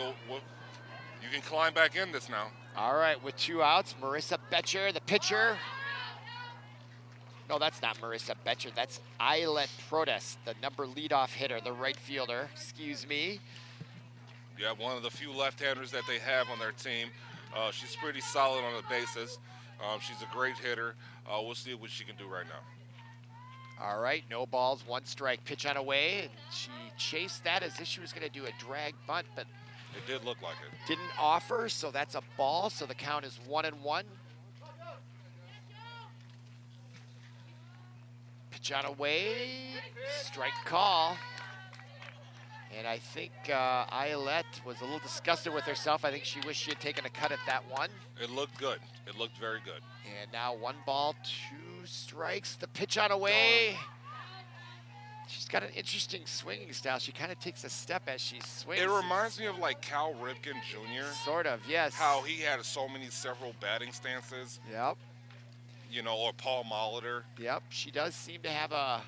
you can climb back in this now. All right, with 2 outs, Marissa Betcher, the pitcher. No, that's not Marissa Betcher. That's Elia Lawrence, the number leadoff hitter, the right fielder. Excuse me. Yeah, one of the few left-handers that they have on their team. She's pretty solid on the bases. She's a great hitter. We'll see what she can do right now. All right, no balls, 1 strike. Pitch on away, and she chased that as if she was going to do a drag bunt, but it did look like it. Didn't offer, so that's a ball. So the count is 1-1. Pitch on away, strike call. And I think Elia was a little disgusted with herself. I think she wished she had taken a cut at that one. It looked good. It looked very good. And now 1 ball, 2 strikes. The pitch on away. She's got an interesting swinging style. She kind of takes a step as she swings. It reminds me of like Cal Ripken Jr. Sort of, yes. How he had several batting stances. Yep. You know, or Paul Molitor. Yep, she does seem to have a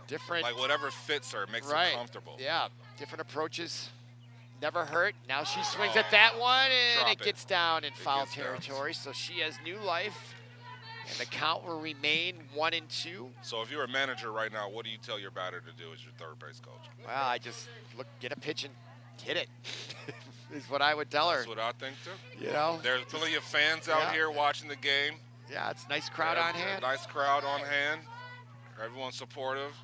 different... Like whatever fits her, makes her comfortable. Yeah, different approaches. Never hurt. Now she swings at that one, and it gets down in foul territory. So she has new life, and the count will remain 1-2. So if you're a manager right now, what do you tell your batter to do as your third base coach? Well, I just get a pitch and hit it. Is what I would tell her. That's what I think too. You know, there's plenty of fans out here watching the game. Yeah, it's a nice crowd on hand. Nice crowd on hand. Everyone's supportive.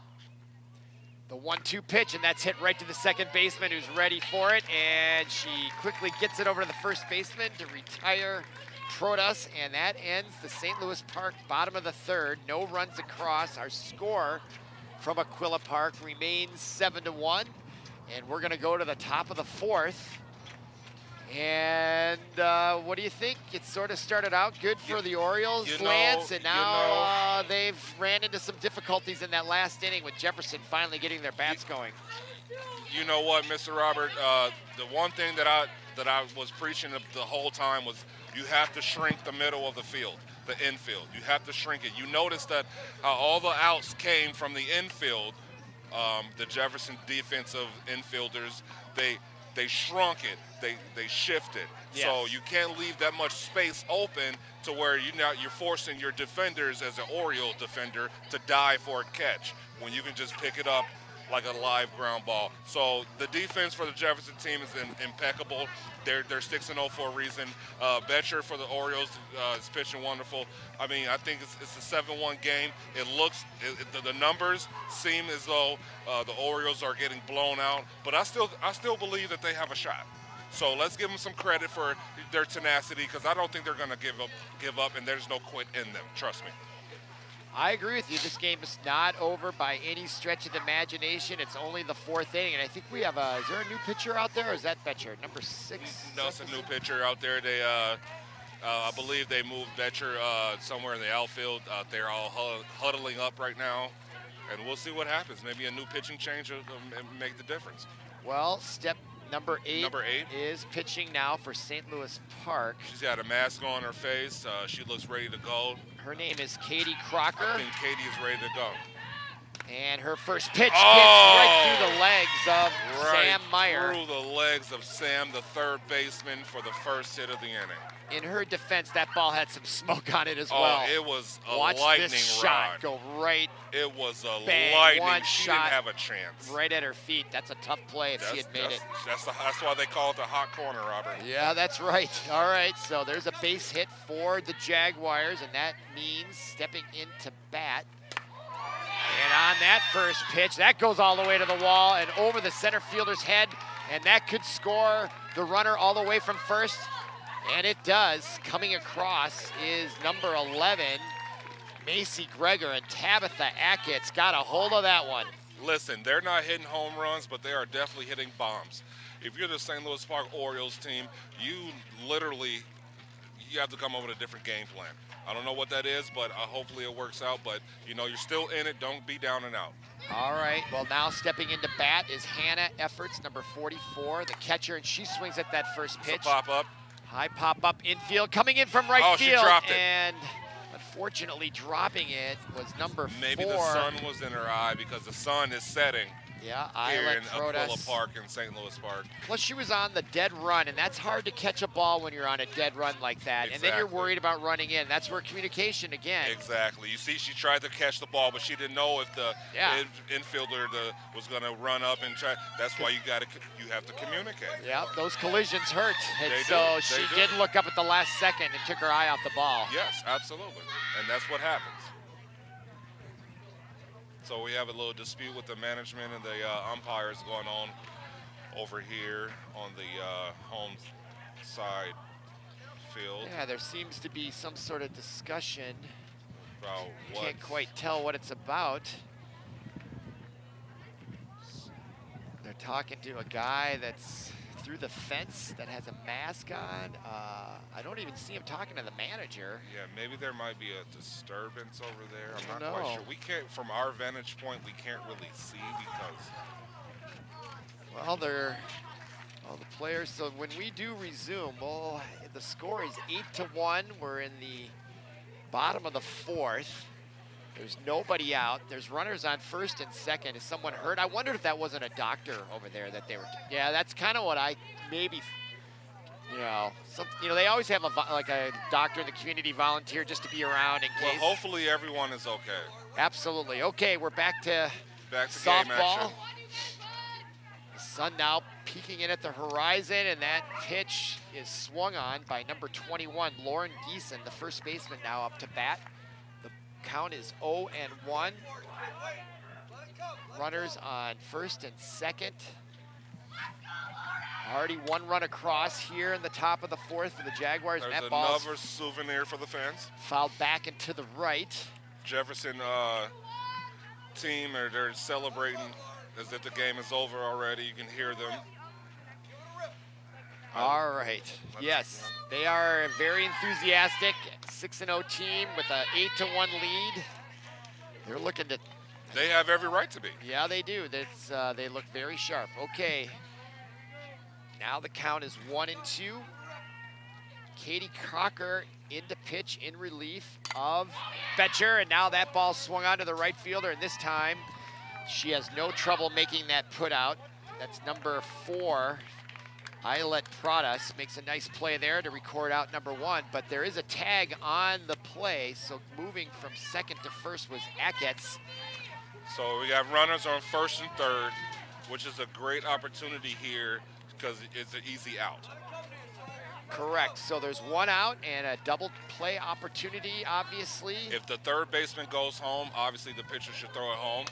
The 1-2 pitch, and that's hit right to the second baseman who's ready for it, and she quickly gets it over to the first baseman to retire Protas, and that ends the St. Louis Park bottom of the 3rd. No runs across. Our score from Aquila Park remains 7-1, and we're going to go to the top of the 4th. And what do you think? It sort of started out good for the Orioles, Lance, and now they've ran into some difficulties in that last inning with Jefferson finally getting their bats going. You know what, Mr. Robert? The one thing that I was preaching the whole time was you have to shrink the middle of the field, the infield. You have to shrink it. You notice that all the outs came from the infield. The Jefferson defensive infielders, they shrunk it, they shifted. Yes. So you can't leave that much space open to where you're forcing your defenders as an Oriole defender to dive for a catch when you can just pick it up like a live ground ball. So the defense for the Jefferson team is impeccable. They're 6-0 for a reason. Betcher for the Orioles is pitching wonderful. I mean, I think it's a 7-1 game. The numbers seem as though the Orioles are getting blown out, but I still believe that they have a shot. So let's give them some credit for their tenacity, because I don't think they're going to give up, and there's no quit in them. Trust me. I agree with you. This game is not over by any stretch of the imagination. It's only the 4th inning, and I think we have is there a new pitcher out there, or is that Betcher, number 6? No, it's a new pitcher out there. They, I believe they moved Betcher somewhere in the outfield. They're all huddling up right now, and we'll see what happens. Maybe a new pitching change will make the difference. Well, step number 8 is pitching now for St. Louis Park. She's got a mask on her face. She looks ready to go. Her name is Katie Crocker. I think Katie is ready to go. And her first pitch gets right through the legs of Sam Meyer. Through the legs of Sam, the third baseman, for the first hit of the inning. In her defense, that ball had some smoke on it as well. Oh, it was a Watch lightning this rod. Shot go right. It was a bang, lightning. One she shot didn't have a chance. Right at her feet. That's a tough play if she had made it. That's why they call it the hot corner, Robert. Yeah, that's right. All right, so there's a base hit for the Jaguars, and that means stepping into bat. And on that first pitch, that goes all the way to the wall and over the center fielder's head, and that could score the runner all the way from first. And it does. Coming across is number 11, Macy Greger, and Tabitha Ackett's got a hold of that one. Listen, they're not hitting home runs, but they are definitely hitting bombs. if you're the St. Louis Park Orioles team, you have to come up with a different game plan. I don't know what that is, but hopefully it works out. But, you know, you're still in it. Don't be down and out. All right, well, now stepping into bat is Hannah Efforts, number 44, the catcher, and she swings at that first pitch. It's a pop-up. High pop-up infield, coming in from right field. She dropped it. And unfortunately, dropping it was number 4. Maybe the sun was in her eye because the sun is setting. Yeah, here in Aquila Park in St. Louis Park. Plus, she was on the dead run, and that's hard to catch a ball when you're on a dead run like that. Exactly. And then you're worried about running in. That's where communication again. Exactly. You see, she tried to catch the ball, but she didn't know if the infielder was going to run up and try. That's why you have to communicate. Yeah, those collisions hurt. And They so do. she They did do. look up at the last second and took her eye off the ball. Yes, absolutely. And that's what happens. So we have a little dispute with the management and the umpires going on over here on the home side field. Yeah, there seems to be some sort of discussion. About what? Can't quite tell what it's about. They're talking to a guy that's through the fence that has a mask on. I don't even see him talking to the manager. Yeah, maybe there might be a disturbance over there. I'm don't not quite know. sure. We can't, from our vantage point, we can't really see because. Well, the players, so when we do resume, well, the score is 8-1. We're in the bottom of the 4th. There's nobody out. There's runners on first and second. Is someone hurt? I wondered if that wasn't a doctor over there that they were. Yeah, that's kind of what I maybe. They always have like a doctor in the community volunteer just to be around in case. Well, hopefully everyone is okay. Absolutely. Okay, we're back to softball. Game action. The sun now peeking in at the horizon, and that pitch is swung on by number 21, Lauren Giessen, the first baseman, now up to bat. The count is 0-1. Runners on first and second. Already one run across here in the top of the 4th for the Jaguars. There's and that ball's another souvenir for the fans. Fouled back and to the right. Jefferson team, they're celebrating as if the game is over already. You can hear them. All right. Yes, they are very enthusiastic. 6-0 team with an 8-1 lead. They're looking to. They have every right to be. Yeah, they do. They look very sharp. Okay. Now the count is 1-2. Katie Crocker into pitch in relief of Betcher, and now that ball swung onto the right fielder, and this time she has no trouble making that put out. That's number 4. Ayelet Pradas makes a nice play there to record out number 1, but there is a tag on the play, so moving from second to first was Acketts. So we have runners on first and third, which is a great opportunity here because it's an easy out. Correct. So there's one out and a double play opportunity, obviously. If the third baseman goes home, obviously the pitcher should throw it home.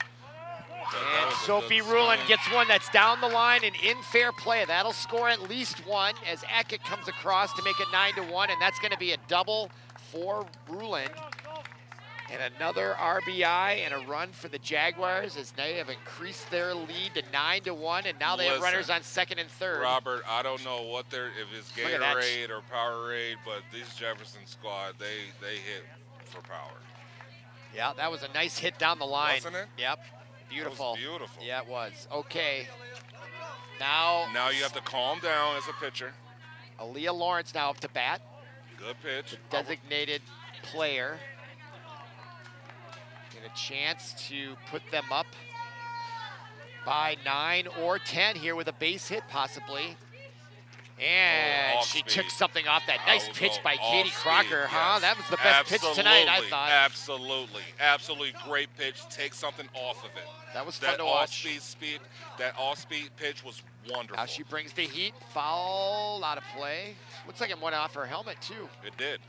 And Sophie Rouland gets one that's down the line and in fair play. That'll score at least one as Ackett comes across to make it 9-1, and that's going to be a double for Rouland. And another RBI and a run for the Jaguars as they have increased their lead to 9-1, and now they have runners on second and third. Robert, I don't know what if it's Gatorade or Powerade, but this Jefferson squad, they hit for power. Yeah, that was a nice hit down the line. Wasn't it? Yep. Beautiful. That was beautiful. Yeah, it was. Okay. Now you have to calm down as a pitcher. Elia Lawrence now up to bat. Good pitch. The designated player. Get a chance to put them up by 9 or 10 here with a base hit possibly. And she took something off that nice pitch by Katie Crocker, huh? Yes. That was the best pitch tonight, I thought. Absolutely great pitch. Take something off of it. That was fun to watch. That off-speed pitch was wonderful. Now she brings the heat, foul, out of play. Looks like it went off her helmet too. It did.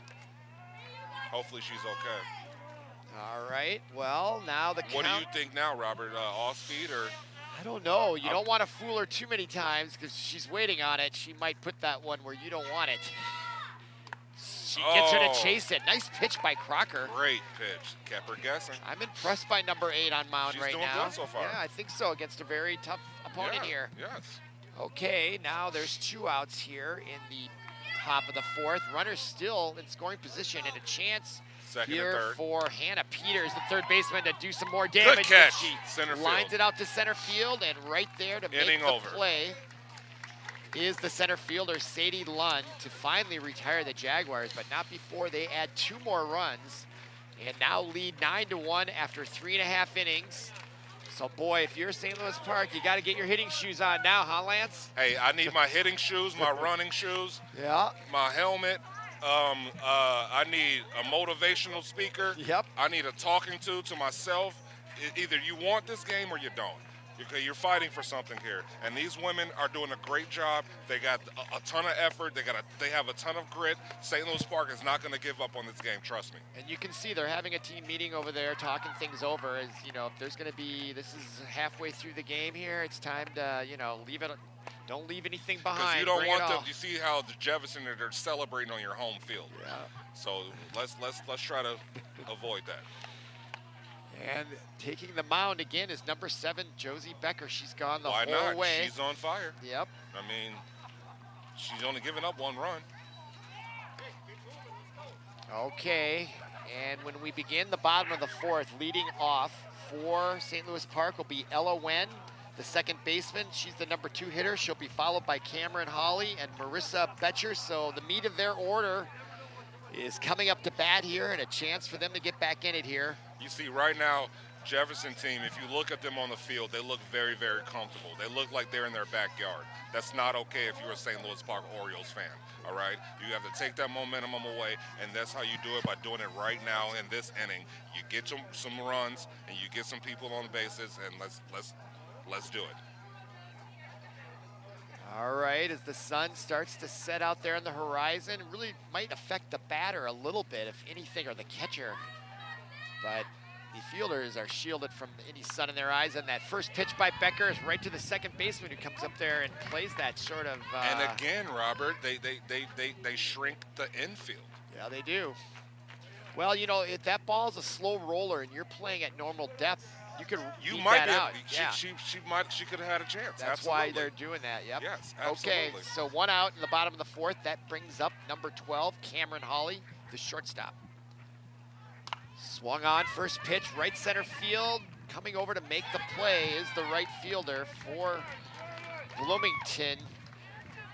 Hopefully she's okay. All right, well, now the count. What do you think now, Robert? Off-speed or? I don't know. You don't want to fool her too many times because she's waiting on it. She might put that one where you don't want it. She gets her to chase it. Nice pitch by Crocker. Great pitch. Kept her guessing. I'm impressed by number 8 on mound right now. She's doing good so far. Yeah, I think so against a very tough opponent here. Yes. Okay, now there's 2 outs here in the top of the 4th. Runners still in scoring position and a chance Second here and third. for Hannah Peters, the third baseman, to do some more damage. Good catch. She Center lines field. it out to center field, and right there to make Inning the over. play is the center fielder, Sadie Lund, to finally retire the Jaguars, but not before they add 2 more runs and now lead 9-1 after 3.5 innings. So, boy, if you're St. Louis Park, you got to get your hitting shoes on now, huh, Lance? Hey, I need my hitting shoes, my running shoes, Yeah. my helmet. I need a motivational speaker. Yep. I need a talking to myself. Either you want this game or you don't. You're fighting for something here, and these women are doing a great job. They got a ton of effort. They have a ton of grit. St. Louis Park is not going to give up on this game. Trust me. And you can see they're having a team meeting over there, talking things over. As you know, if there's going to be, this is halfway through the game here. It's time to, leave it. Don't leave anything behind. Because you don't Bring want it them. all. You see how the Jefferson they're celebrating on your home field. Yeah. So let's try to avoid that. And taking the mound again is number 7, Josie Becker. She's gone the Why whole not? way. She's on fire. Yep. I mean, she's only given up 1 run. Okay, and when we begin the bottom of the 4th, leading off for St. Louis Park will be Ella Wen, the second baseman. She's the number 2 hitter. She'll be followed by Cameron Hawley and Marissa Betcher. So the meat of their order is coming up to bat here, and a chance for them to get back in it here. You see right now, Jefferson team, if you look at them on the field, they look very, very comfortable. They look like they're in their backyard. That's not okay if you're a St. Louis Park Orioles fan, all right? You have to take that momentum away, and that's how you do it, by doing it right now in this inning. You get some runs, and you get some people on the bases, and let's do it. All right, as the sun starts to set out there on the horizon, it really might affect the batter a little bit, if anything, or the catcher. But the fielders are shielded from any sun in their eyes, and that first pitch by Becker is right to the second baseman, who comes up there and plays that sort of. And again, Robert, they shrink the infield. Yeah, they do. Well, if that ball is a slow roller and you're playing at normal depth, you might that be. out. She could have had a chance. That's absolutely. why they're doing that. Yep. Yes, absolutely. Okay, so 1 out in the bottom of the 4th. That brings up number 12, Cameron Hawley, the shortstop. Swung on, first pitch, right center field. Coming over to make the play is the right fielder for Bloomington.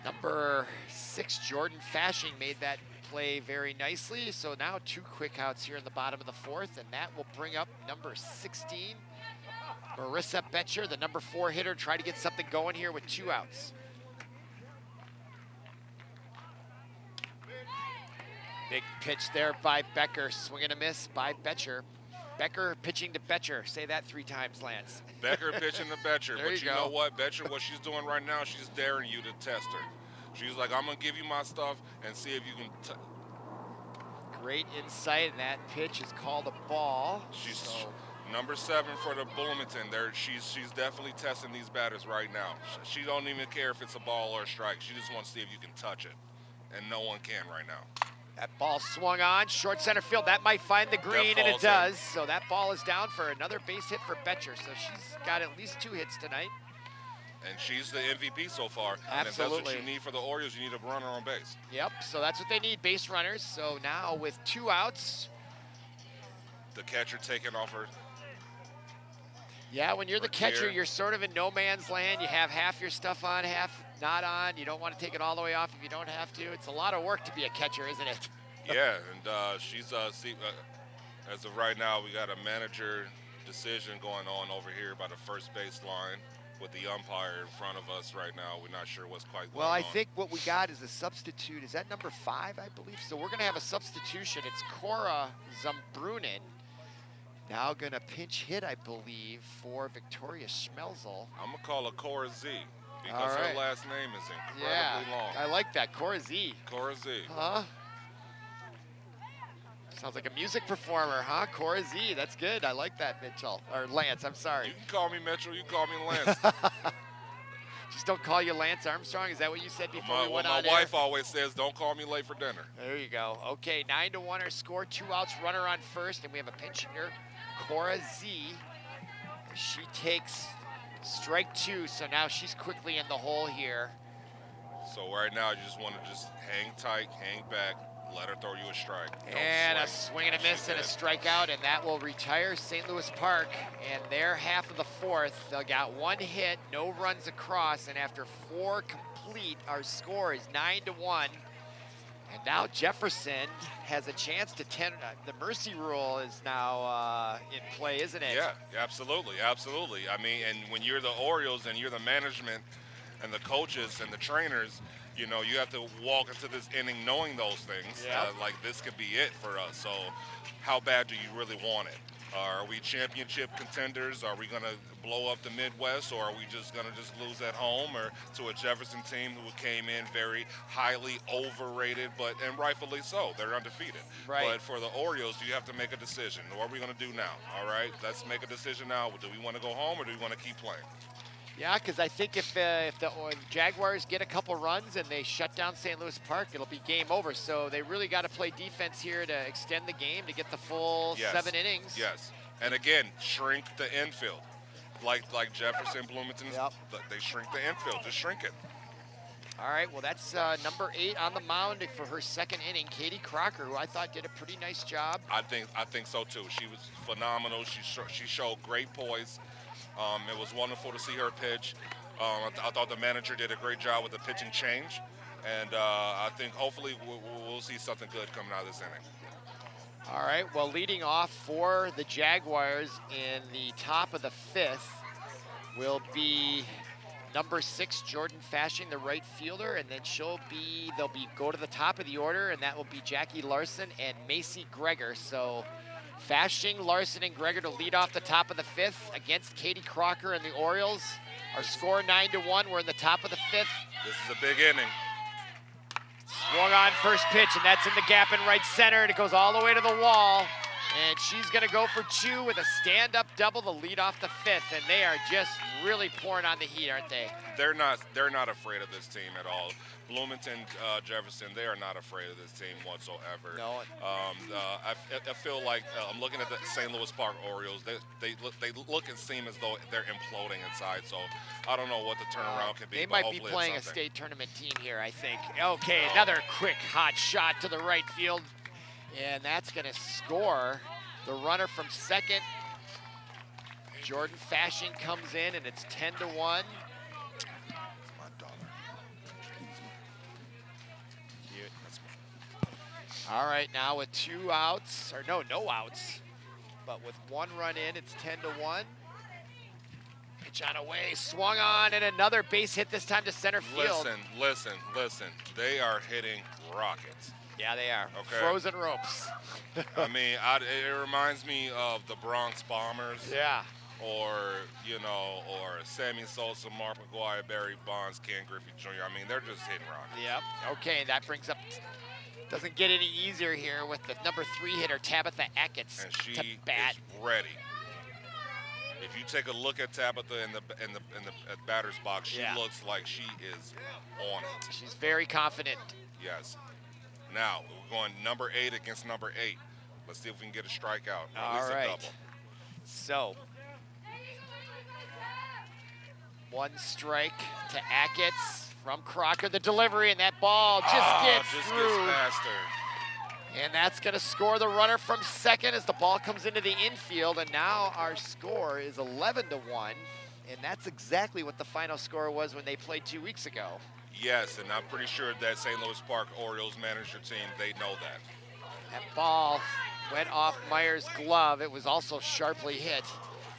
Number 6, Jordan Fashing, made that play very nicely. So now 2 quick outs here in the bottom of the 4th, and that will bring up number 16, Marissa Betcher, the number 4 hitter. Try to get something going here with 2 outs. Big pitch there by Becker. Swing and a miss by Betcher. Becker pitching to Betcher. Say that 3 times, Lance. Becker pitching to Betcher. There But you you go. know what? Betcher, what she's doing right now, she's daring you to test her. She's like, I'm going to give you my stuff and see if you can. Great insight, and that pitch is called a ball. She's number 7 for the Bloomington. She's definitely testing these batters right now. She don't even care if it's a ball or a strike. She just wants to see if you can touch it. And no one can right now. That ball swung on, short center field. That might find the green, and it does. So that ball is down for another base hit for Betcher. So she's got at least 2 hits tonight. And she's the MVP so far. Absolutely. And if that's what you need for the Orioles, you need a runner on base. Yep, so that's what they need, base runners. So now with 2 outs. The catcher taking off her. Yeah, when you're the catcher, gear. you're sort of in no man's land. You have half your stuff on, half not on. You don't want to take it all the way off if you don't have to. It's a lot of work to be a catcher, isn't it? Yeah, and she's as of right now, we got a manager decision going on over here by the first base line with the umpire in front of us right now. We're not sure what's quite going on. Well, I think what we got is a substitute. Is that number 5, I believe? So we're going to have a substitution. It's Cora Zumbrunen. Now going to pinch hit, I believe, for Victoria Schmelzel. I'm going to call her Cora Z because All right. her last name is incredibly long. I like that, Cora Z. Cora Z. Huh? Sounds like a music performer, huh? Cora Z, that's good. I like that, Mitchell. Or Lance, I'm sorry. You can call me Mitchell, you can call me Lance. Just don't call you Lance Armstrong? Is that what you said before we went on my wife always says, don't call me late for dinner. There you go. Okay, 9-1 our score, 2 outs, runner on first, and we have a pinch hitter, Cora Z. She takes Strike 2, so now she's quickly in the hole here. So right now, you just want to just hang tight, hang back, let her throw you a strike. And a swing and a miss and a strikeout, and that will retire St. Louis Park. And their half of the fourth, they got 1 hit, no runs across, and after 4 complete, our score is 9-1. And now Jefferson has a chance to 10. The mercy rule is now in play, isn't it? Yeah, absolutely, absolutely. I mean, and when you're the Orioles and you're the management and the coaches and the trainers, you know, you have to walk into this inning knowing those things. Yep. Like, this could be it for us. So how bad do you really want it? Are we championship contenders? Are we going to blow up the Midwest, or are we just going to lose at home, or to a Jefferson team who came in very highly overrated, and rightfully so. They're undefeated. Right. But for the Orioles, you have to make a decision. What are we going to do now? All right, let's make a decision now. Do we want to go home, or do we want to keep playing? Yeah, because I think if the Jaguars get a couple runs and they shut down St. Louis Park, it'll be game over. So they really got to play defense here to extend the game to get the full 7 innings. Yes, and again, shrink the infield. Like Jefferson, Bloomington, they shrink the infield. Just shrink it. All right, well, that's number 8 on the mound for her 2nd inning, Katie Crocker, who I thought did a pretty nice job. I think so, too. She was phenomenal. She showed great poise. It was wonderful to see her pitch. I thought the manager did a great job with the pitching change. And I think hopefully we'll see something good coming out of this inning. All right, well, leading off for the Jaguars in the top of the 5th will be number 6, Jordan Fashing, the right fielder, and then they'll go to the top of the order, and that will be Jackie Larson and Macy Greger. So Fashing, Larson, and Greger to lead off the top of the 5th against Katie Crocker and the Orioles. Our score 9-1. We're in the top of the 5th. This is a big inning. Swung on first pitch, and that's in the gap in right center, and it goes all the way to the wall. And she's going to go for 2 with a stand-up double to lead off the 5th, and they are just really pouring on the heat, aren't they? They're not afraid of this team at all. Bloomington Jefferson, they are not afraid of this team whatsoever. No. I feel like I'm looking at the St. Louis Park Orioles. They look and seem as though they're imploding inside. So I don't know what the turnaround can be. They but might be hopefully playing a state tournament team here, I think. Okay, another quick hot shot to the right field. And that's going to score the runner from 2nd. Jordan Fashing comes in, and it's 10-1. All right, now with 2 outs, or no outs, but with 1 run in, it's 10-1. Pitch on away, swung on, and another base hit, this time to center field. Listen. They are hitting rockets. Yeah, they are. Okay. Frozen ropes. I mean, it reminds me of the Bronx Bombers. Yeah. Or Sammy Sosa, Mark McGuire, Barry Bonds, Ken Griffey Jr. I mean, they're just hitting rockets. Yep. Okay, that brings up, doesn't get any easier here with the number 3 hitter, Tabitha Achatz, and she to bat. is ready. If you take a look at Tabitha in the batter's box, she looks like she is on it. She's very confident. Yes. Now, we're going number 8 against number 8. Let's see if we can get a strikeout. At least a double. So, 1 strike to Achatz from Crocker. The delivery, and that ball just gets through. Gets past her. And that's going to score the runner from 2nd as the ball comes into the infield. And now our score is 11-1. And that's exactly what the final score was when they played 2 weeks ago. Yes, and I'm pretty sure that St. Louis Park Orioles manager team, they know that. That ball went off Meyer's glove. It was also sharply hit.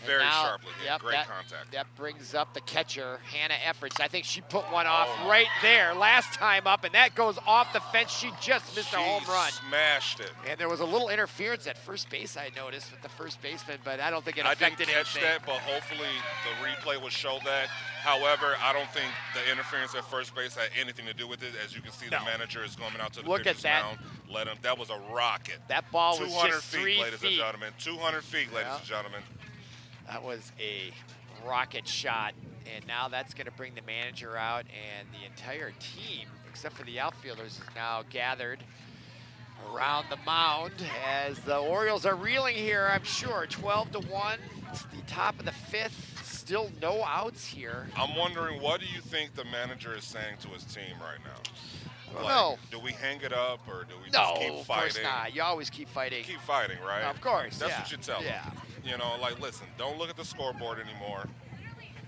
Very sharply hit. Yep, Great contact. That brings up the catcher, Hannah Efforts. I think she put one off right there last time up, and that goes off the fence. She just missed a home run. Smashed it. And there was a little interference at first base, I noticed, with the first baseman, but I don't think it affected anything. I didn't catch that, but hopefully the replay will show that. However, I don't think the interference at first base had anything to do with it. As you can see, the manager is coming out to the pitcher's mound. That was a rocket. That ball was 200 just 3 feet, ladies and gentlemen. 200 feet, ladies and gentlemen. That was a rocket shot, and now that's going to bring the manager out, and the entire team, except for the outfielders, is now gathered around the mound as the Orioles are reeling here, I'm sure. 12-1. It's the top of the 5th. Still no outs here. I'm wondering, what do you think the manager is saying to his team right now? I don't know. Do we hang it up or do we No, just keep fighting? of course not. You always keep fighting. Keep fighting, right? Of course, That's yeah. what you tell them. You know, like, listen, don't look at the scoreboard anymore.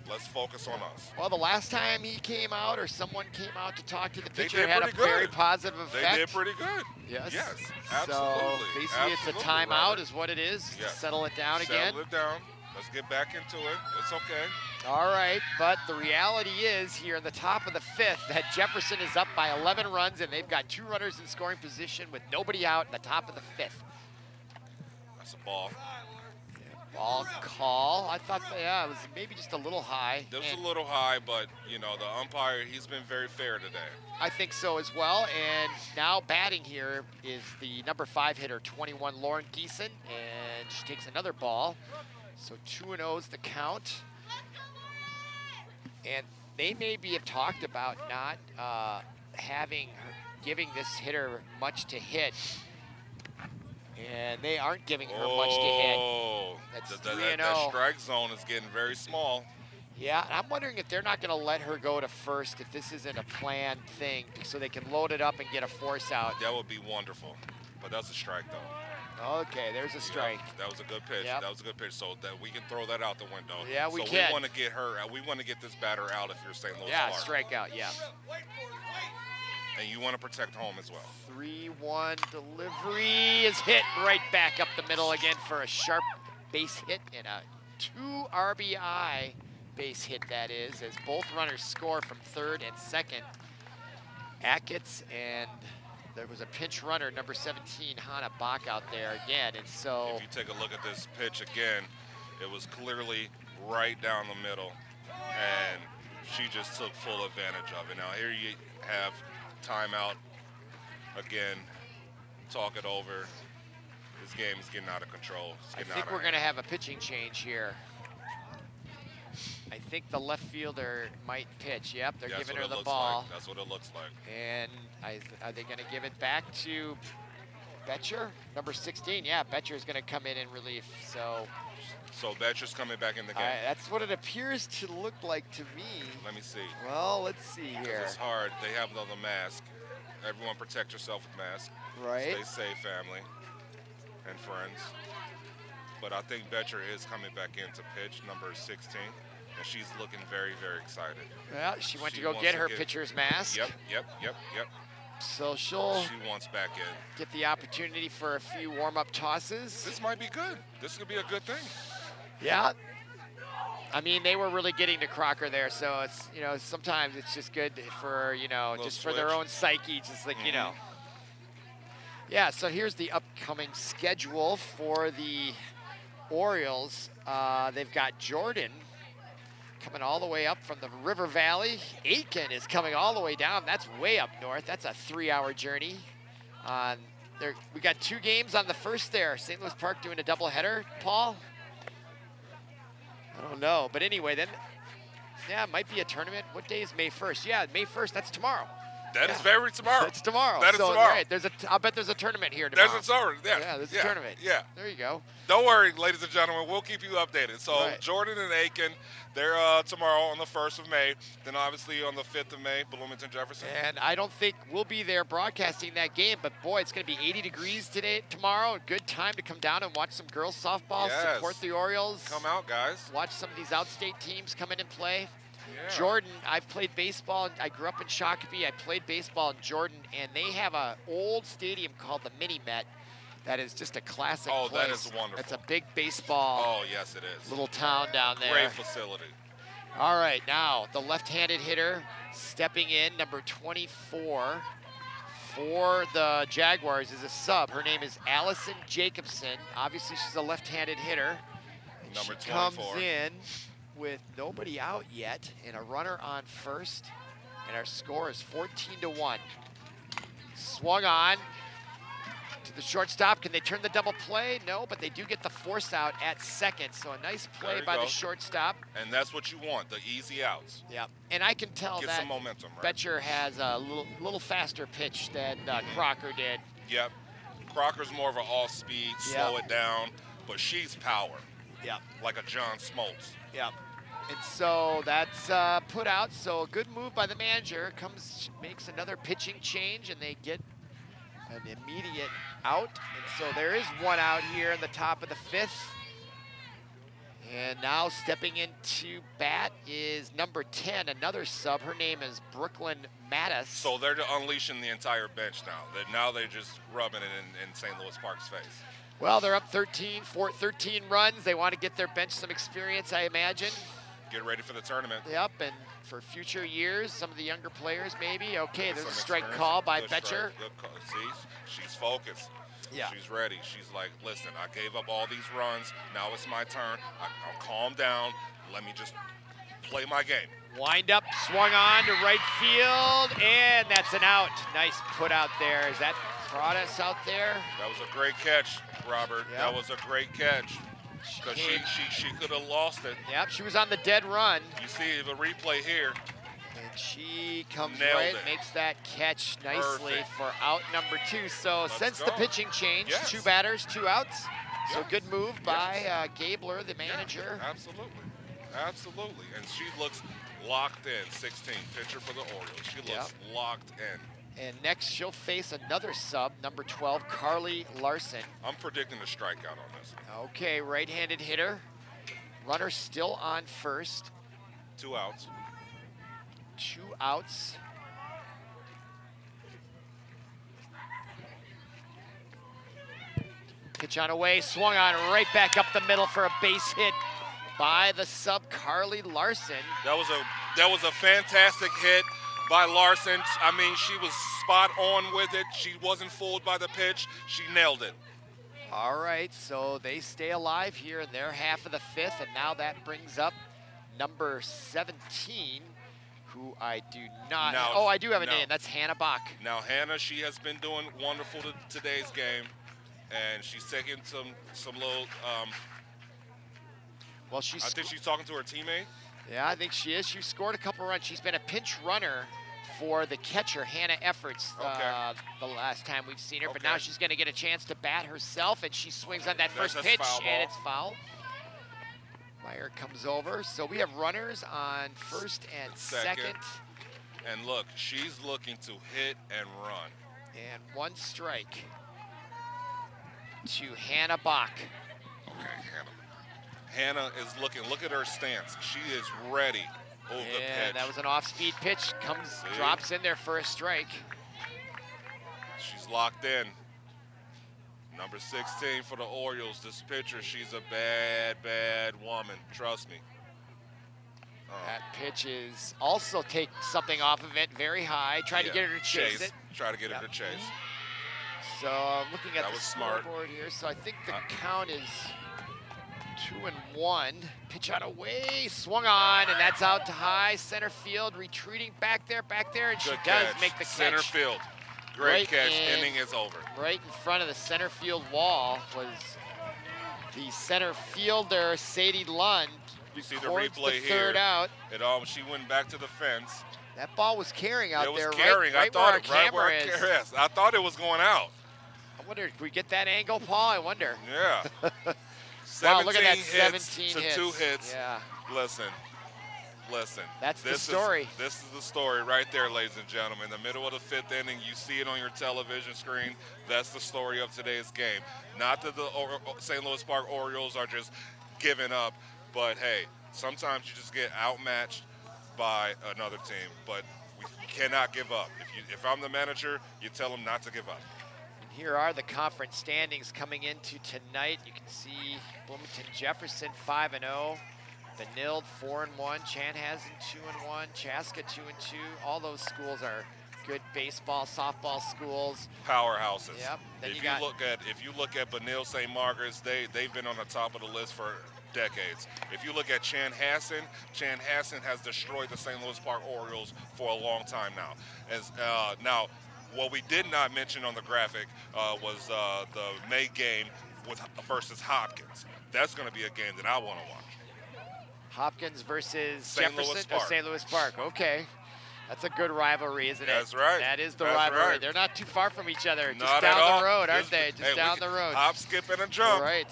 Let's focus on us. Well, the last time he came out or someone came out to talk to the pitcher, did had a pretty good. very positive effect. They did pretty good. Yes. Yes, absolutely. So basically it's a timeout Robert. is what it is. Yes. Settle it down again. Settle it down. Let's get back into it. It's okay. All right, but the reality is here in the top of the 5th that Jefferson is up by 11 runs and they've got 2 runners in scoring position with nobody out in the top of the 5th. That's a ball. Ball call. I thought, yeah, it was maybe just a little high. It was a little high, but, you know, the umpire, he's been very fair today. I think so as well. And now batting here is the number 5 hitter, 21, Lauren Giessen, and she takes another ball. So 2-0 is the count. And they maybe have talked about not giving this hitter much to hit. And they aren't giving her much to hit. That's 3-0. That strike zone is getting very small. Yeah, I'm wondering if they're not going to let her go to first, if this isn't a planned thing, so they can load it up and get a force out. That would be wonderful. But that's a strike, though. Okay, there's a strike. Yep, that was a good pitch. Yep. That was a good pitch, so that we can throw that out the window. Yeah, we can. So we want to get her. We want to get this batter out if you're St. Louis Yeah, Park. strikeout, yeah. And you want to protect home as well. 3-1 delivery is hit right back up the middle again for a sharp base hit and a 2 RBI base hit, that is, as both runners score from 3rd and 2nd. Achatz, and there was a pinch runner, number 17, Hannah Bach, out there again. And so if you take a look at this pitch again, it was clearly right down the middle, and she just took full advantage of it. Now here you have timeout again, talk it over. This game is getting out of control. I think we're going to have a pitching change here. I think the left fielder might pitch. Yep, they're giving her the ball. That's what it looks like. And are they going to give it back to Betcher? Number 16, yeah, Betcher is going to come in relief. So Betcher's coming back in the game. That's what it appears to look like to me. Let me see. Well, let's see here. It's hard. They have the mask. Everyone protect yourself with mask. Right. Stay safe, family and friends. But I think Betcher is coming back in to pitch, number 16. And she's looking very, very excited. Well, she went to go get her pitcher's mask. Yep. So she wants back in. Get the opportunity for a few warm-up tosses. This might be good. This could be a good thing. Yeah. I mean, they were really getting to Crocker there, so it's, you know, sometimes it's just good for, you know, just for their own psyche, just like, you know. Yeah, so here's the upcoming schedule for the Orioles. They've got Jordan coming all the way up from the River Valley. Aiken is coming all the way down. That's way up north. That's a 3-hour journey. We got 2 games on the first there. St. Louis Park doing a doubleheader, Paul? I don't know. But anyway, then, yeah, it might be a tournament. What day is May 1st? Yeah, May 1st, that's tomorrow. That is very tomorrow. That's tomorrow. That is tomorrow. Right, I'll bet there's a tournament here tomorrow. There's a tournament, yeah. There's a tournament. Yeah. There you go. Don't worry, ladies and gentlemen. We'll keep you updated. So right. Jordan and Aiken, they're tomorrow on the 1st of May. Then obviously on the 5th of May, Bloomington Jefferson. And I don't think we'll be there broadcasting that game, but boy, it's going to be 80 degrees tomorrow. A good time to come down and watch some girls softball, support the Orioles. Come out, guys. Watch some of these outstate teams come in and play. Yeah. Jordan, I've played baseball. I grew up in Shakopee. I played baseball in Jordan, and they have an old stadium called the Mini Met that is just a classic place. That is wonderful. It's a big baseball. Oh, yes, it is. Little town down there. Great facility. All right, now the left-handed hitter stepping in, number 24 for the Jaguars is a sub. Her name is Alison Jacobson. Obviously, she's a left-handed hitter. Number 24. She comes in with nobody out yet and a runner on first, and our score is 14-1. Swung on to the shortstop. Can they turn the double play? No, but they do get the force out at second, so a nice play by the shortstop. And that's what you want, the easy outs. Yeah, and I can tell Get that some momentum, right? Betcher has a little faster pitch than Crocker did. Yep. Crocker's more of an off-speed, slow it down, but she's power. Yeah. Like a John Smoltz. Yeah. And so that's put out. So a good move by the manager. Makes another pitching change, and they get an immediate out. And so there is one out here in the top of the 5th. And now stepping into bat is number 10, another sub. Her name is Brooklyn Mattis. So they're unleashing the entire bench now. Now they're just rubbing it in St. Louis Park's face. Well, they're up 13 runs. They want to get their bench some experience, I imagine. Get ready for the tournament. Yep, and for future years, some of the younger players maybe. Okay, there's a strike call by Betcher. Good call. See, she's focused. Yeah. She's ready. She's like, listen, I gave up all these runs. Now it's my turn. I'll calm down. Let me just play my game. Wind up, swung on to right field, and that's an out. Nice put out there. Is that Pradas out there? That was a great catch, Robert. Yep. That was a great catch. Because she could have lost it. Yep, she was on the dead run. You see the replay here. And she comes right, makes that catch nicely for out number 2. So since the pitching change, 2 batters, 2 outs. So good move by Gabler, the manager. Absolutely. Absolutely. And she looks locked in, 16, pitcher for the Orioles. She looks locked in. And next she'll face another sub, number 12, Carly Larson. I'm predicting a strikeout on this. Okay, right-handed hitter. Runner still on first. 2 outs. 2 outs. Pitch on away, swung on right back up the middle for a base hit by the sub, Carly Larson. That was a fantastic hit by Larson. I mean, she was spot on with it. She wasn't fooled by the pitch. She nailed it. All right, so they stay alive here in their half of the 5th, and now that brings up number 17, who I do not. I do have a name. That's Hannah Bach. Now, Hannah, she has been doing wonderful today's game, and she's taking some little. Well, I think she's talking to her teammate. Yeah, I think she is. She scored a couple runs. She's been a pinch runner for the catcher, Hannah Efforts, the last time we've seen her. But now she's going to get a chance to bat herself, and she swings on that first pitch, and it's foul. Meyer comes over. So we have runners on first and second. And look, she's looking to hit and run. And 1 strike to Hannah Bach. Okay, Hannah is looking. Look at her stance. She is ready. Oh, the pitch. That was an off-speed pitch. Drops in there for a strike. She's locked in. Number 16 for the Orioles. This pitcher, she's a bad, bad woman. Trust me. That pitch is also take something off of it, very high. Try to get her to chase it. Try to get her to chase. So looking at the scoreboard here, so I think the count is 2-1. Pitch out away, swung on, and that's out to high center field. Retreating back there, and she does make the catch. Center field. Great catch. Inning is over. Right in front of the center field wall was the center fielder, Sadie Lund. You see the replay here. Third out. She went back to the fence. That ball was carrying out there. It was carrying. Right where our camera is. Yes, I thought it was going out. I wonder, did we get that angle, Paul? I wonder. Yeah. Wow, look at that, 17 hits. 2 hits. Yeah. Listen. That's the story. This is the story right there, ladies and gentlemen. In the middle of the 5th inning, you see it on your television screen. That's the story of today's game. Not that the St. Louis Park Orioles are just giving up, but hey, sometimes you just get outmatched by another team. But we cannot give up. If I'm the manager, you tell them not to give up. Here are the conference standings coming into tonight. You can see Bloomington Jefferson 5-0, Benilde 4-1, Chanhassen 2-1, Chaska 2-2. All those schools are good baseball, softball schools. Powerhouses. Yep. Then if you look at Benilde St. Margaret's, they've been on the top of the list for decades. If you look at Chanhassen has destroyed the St. Louis Park Orioles for a long time now. Now, what we did not mention on the graphic was the May game versus Hopkins. That's going to be a game that I want to watch. Hopkins versus Jefferson or St. Louis Park. Okay. That's a good rivalry, isn't it? That's right. That is the rivalry. Right. They're not too far from each other. Not just down the road, aren't they? Just down the road. Hop, skip, and a jump. Right.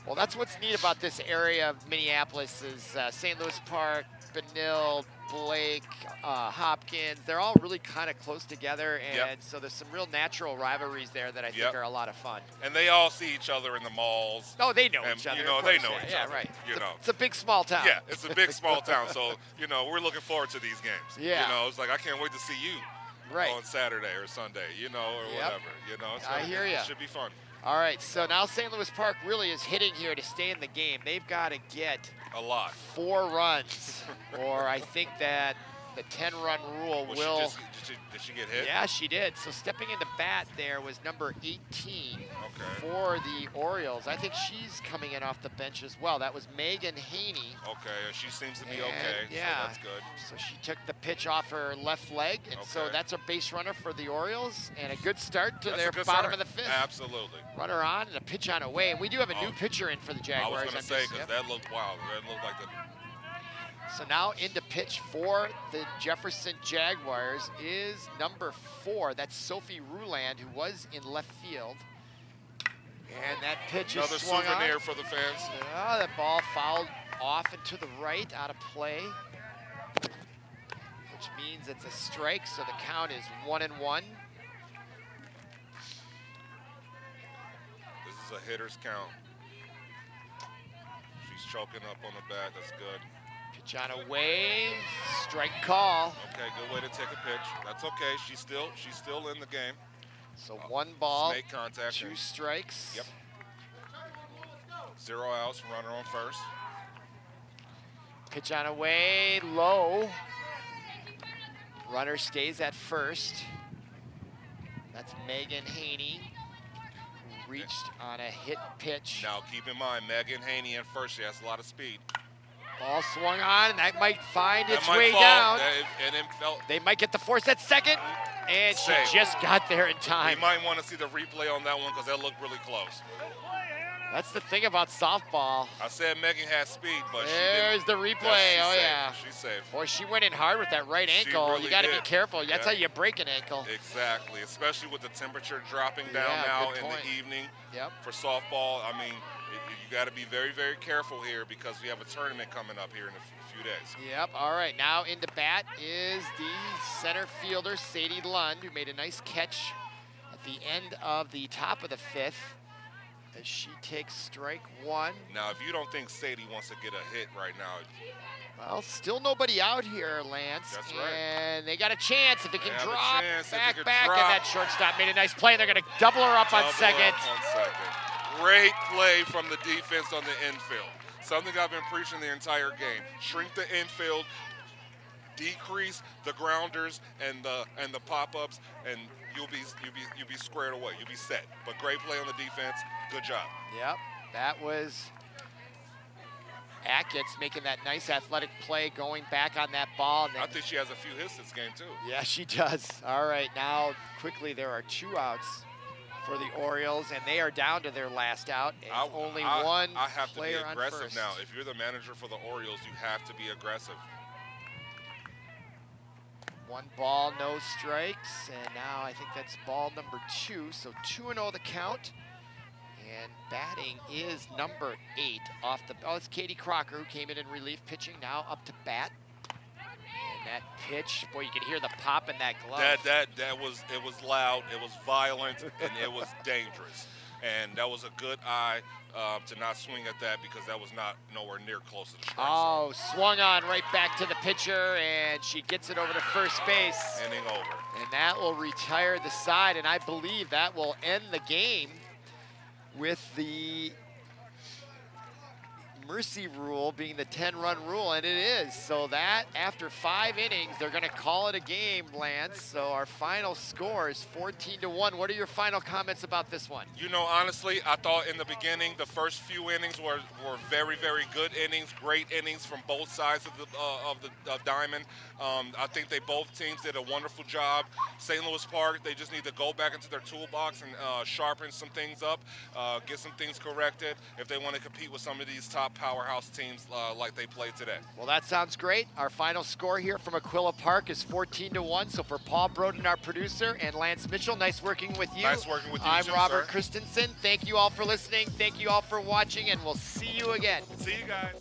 Well, that's what's neat about this area of Minneapolis is St. Louis Park, Benilde, Blake, Hopkins. They're all really kind of close together, and so there's some real natural rivalries there that I think are a lot of fun. And they all see each other in the malls. Oh, they know each other. You know, they know each other. Yeah, right. You know, it's a big small town. Yeah, it's a big small town. So you know, we're looking forward to these games. Yeah. You know, it's like I can't wait to see you. Right. On Saturday or Sunday, you know, or whatever. You know, I hear you. It should be fun. All right, so now St. Louis Park really is hitting here to stay in the game. They've got to get a lot. 4 runs, or I think that the 10-run rule will. Did she get hit? Yeah, she did. So stepping into bat there was number 18 for the Orioles. I think she's coming in off the bench as well. That was Megan Haney. Okay, she seems to be okay. Yeah, so that's good. So she took the pitch off her left leg, and so that's a base runner for the Orioles, and a good start to their bottom of the 5th. Absolutely. Runner on and a pitch on away. And we do have a new pitcher in for the Jaguars. I was going to say, because that looked wild. That looked like the... So now into pitch for the Jefferson Jaguars is number 4. That's Sophie Rouland, who was in left field. And that pitch is swung on. Another souvenir for the fans. Oh, that ball fouled off and to the right, out of play. Which means it's a strike, so the count is 1-1. This is a hitter's count. She's choking up on the bat. That's good. Pitch on away, strike call. Okay, good way to take a pitch. That's okay. She's still in the game. So 1 ball, make contact. 2 strikes. Yep. 0 outs, runner on first. Pitch on away, low. Runner stays at first. That's Megan Haney, who reached on a hit pitch. Now keep in mind, Megan Haney at first, she has a lot of speed. Ball swung on, and that might find its way down. They might get the force at second, and she just got there in time. You might want to see the replay on that one because that looked really close. That's the thing about softball. I said Megan has speed, but there's the replay. Oh, yeah. She's safe. Boy, she went in hard with that right ankle. Really you got to be careful. That's how you break an ankle. Exactly, especially with the temperature dropping down now in the evening for softball. I mean, you got to be very, very careful here because we have a tournament coming up here in a few days. Yep. All right. Now into bat is the center fielder, Sadie Lund, who made a nice catch at the end of the top of the 5th. As she takes strike 1. Now, if you don't think Sadie wants to get a hit right now. Well, still nobody out here, Lance. That's right. And they got a chance if it can drop back, and that shortstop made a nice play. They're going to double her up on second. Great play from the defense on the infield. Something I've been preaching the entire game. Shrink the infield, decrease the grounders and the pop-ups, and you'll be squared away. You'll be set. But great play on the defense. Good job. Yep, that was Ackett's making that nice athletic play, going back on that ball. I think she has a few hits this game too. Yeah, she does. All right, now quickly there are 2 outs for the Orioles, and they are down to their last out. And only one I have to be player aggressive on first. now. If you're the manager for the Orioles, you have to be aggressive. 1 ball, no strikes, and now I think that's ball number 2. So 2-0 the count. And batting is number 8 off the. Oh, it's Katie Crocker who came in relief pitching. Now up to bat. And that pitch, boy, you can hear the pop in that glove. It was loud, it was violent, and it was dangerous. And that was a good eye to not swing at that because that was nowhere near close to the strike zone. Swung on right back to the pitcher, and she gets it over to first base. Inning over. And that will retire the side, and I believe that will end the game with the mercy rule being the 10-run rule, and it is. So that, after 5 innings, they're going to call it a game, Lance. So our final score is 14-1. What are your final comments about this one? You know, honestly, I thought in the beginning, the first few innings were very, very good innings, great innings from both sides of the diamond. I think both teams did a wonderful job. St. Louis Park, they just need to go back into their toolbox and sharpen some things up, get some things corrected if they want to compete with some of these top powerhouse teams like they play today. Well, that sounds great. Our final score here from Aquila Park is 14-1. So for Paul Broden, our producer, and Lance Mitchell, nice working with you. Nice working with you I'm too, Robert sir. Christensen. Thank you all for listening. Thank you all for watching, and we'll see you again. See you guys.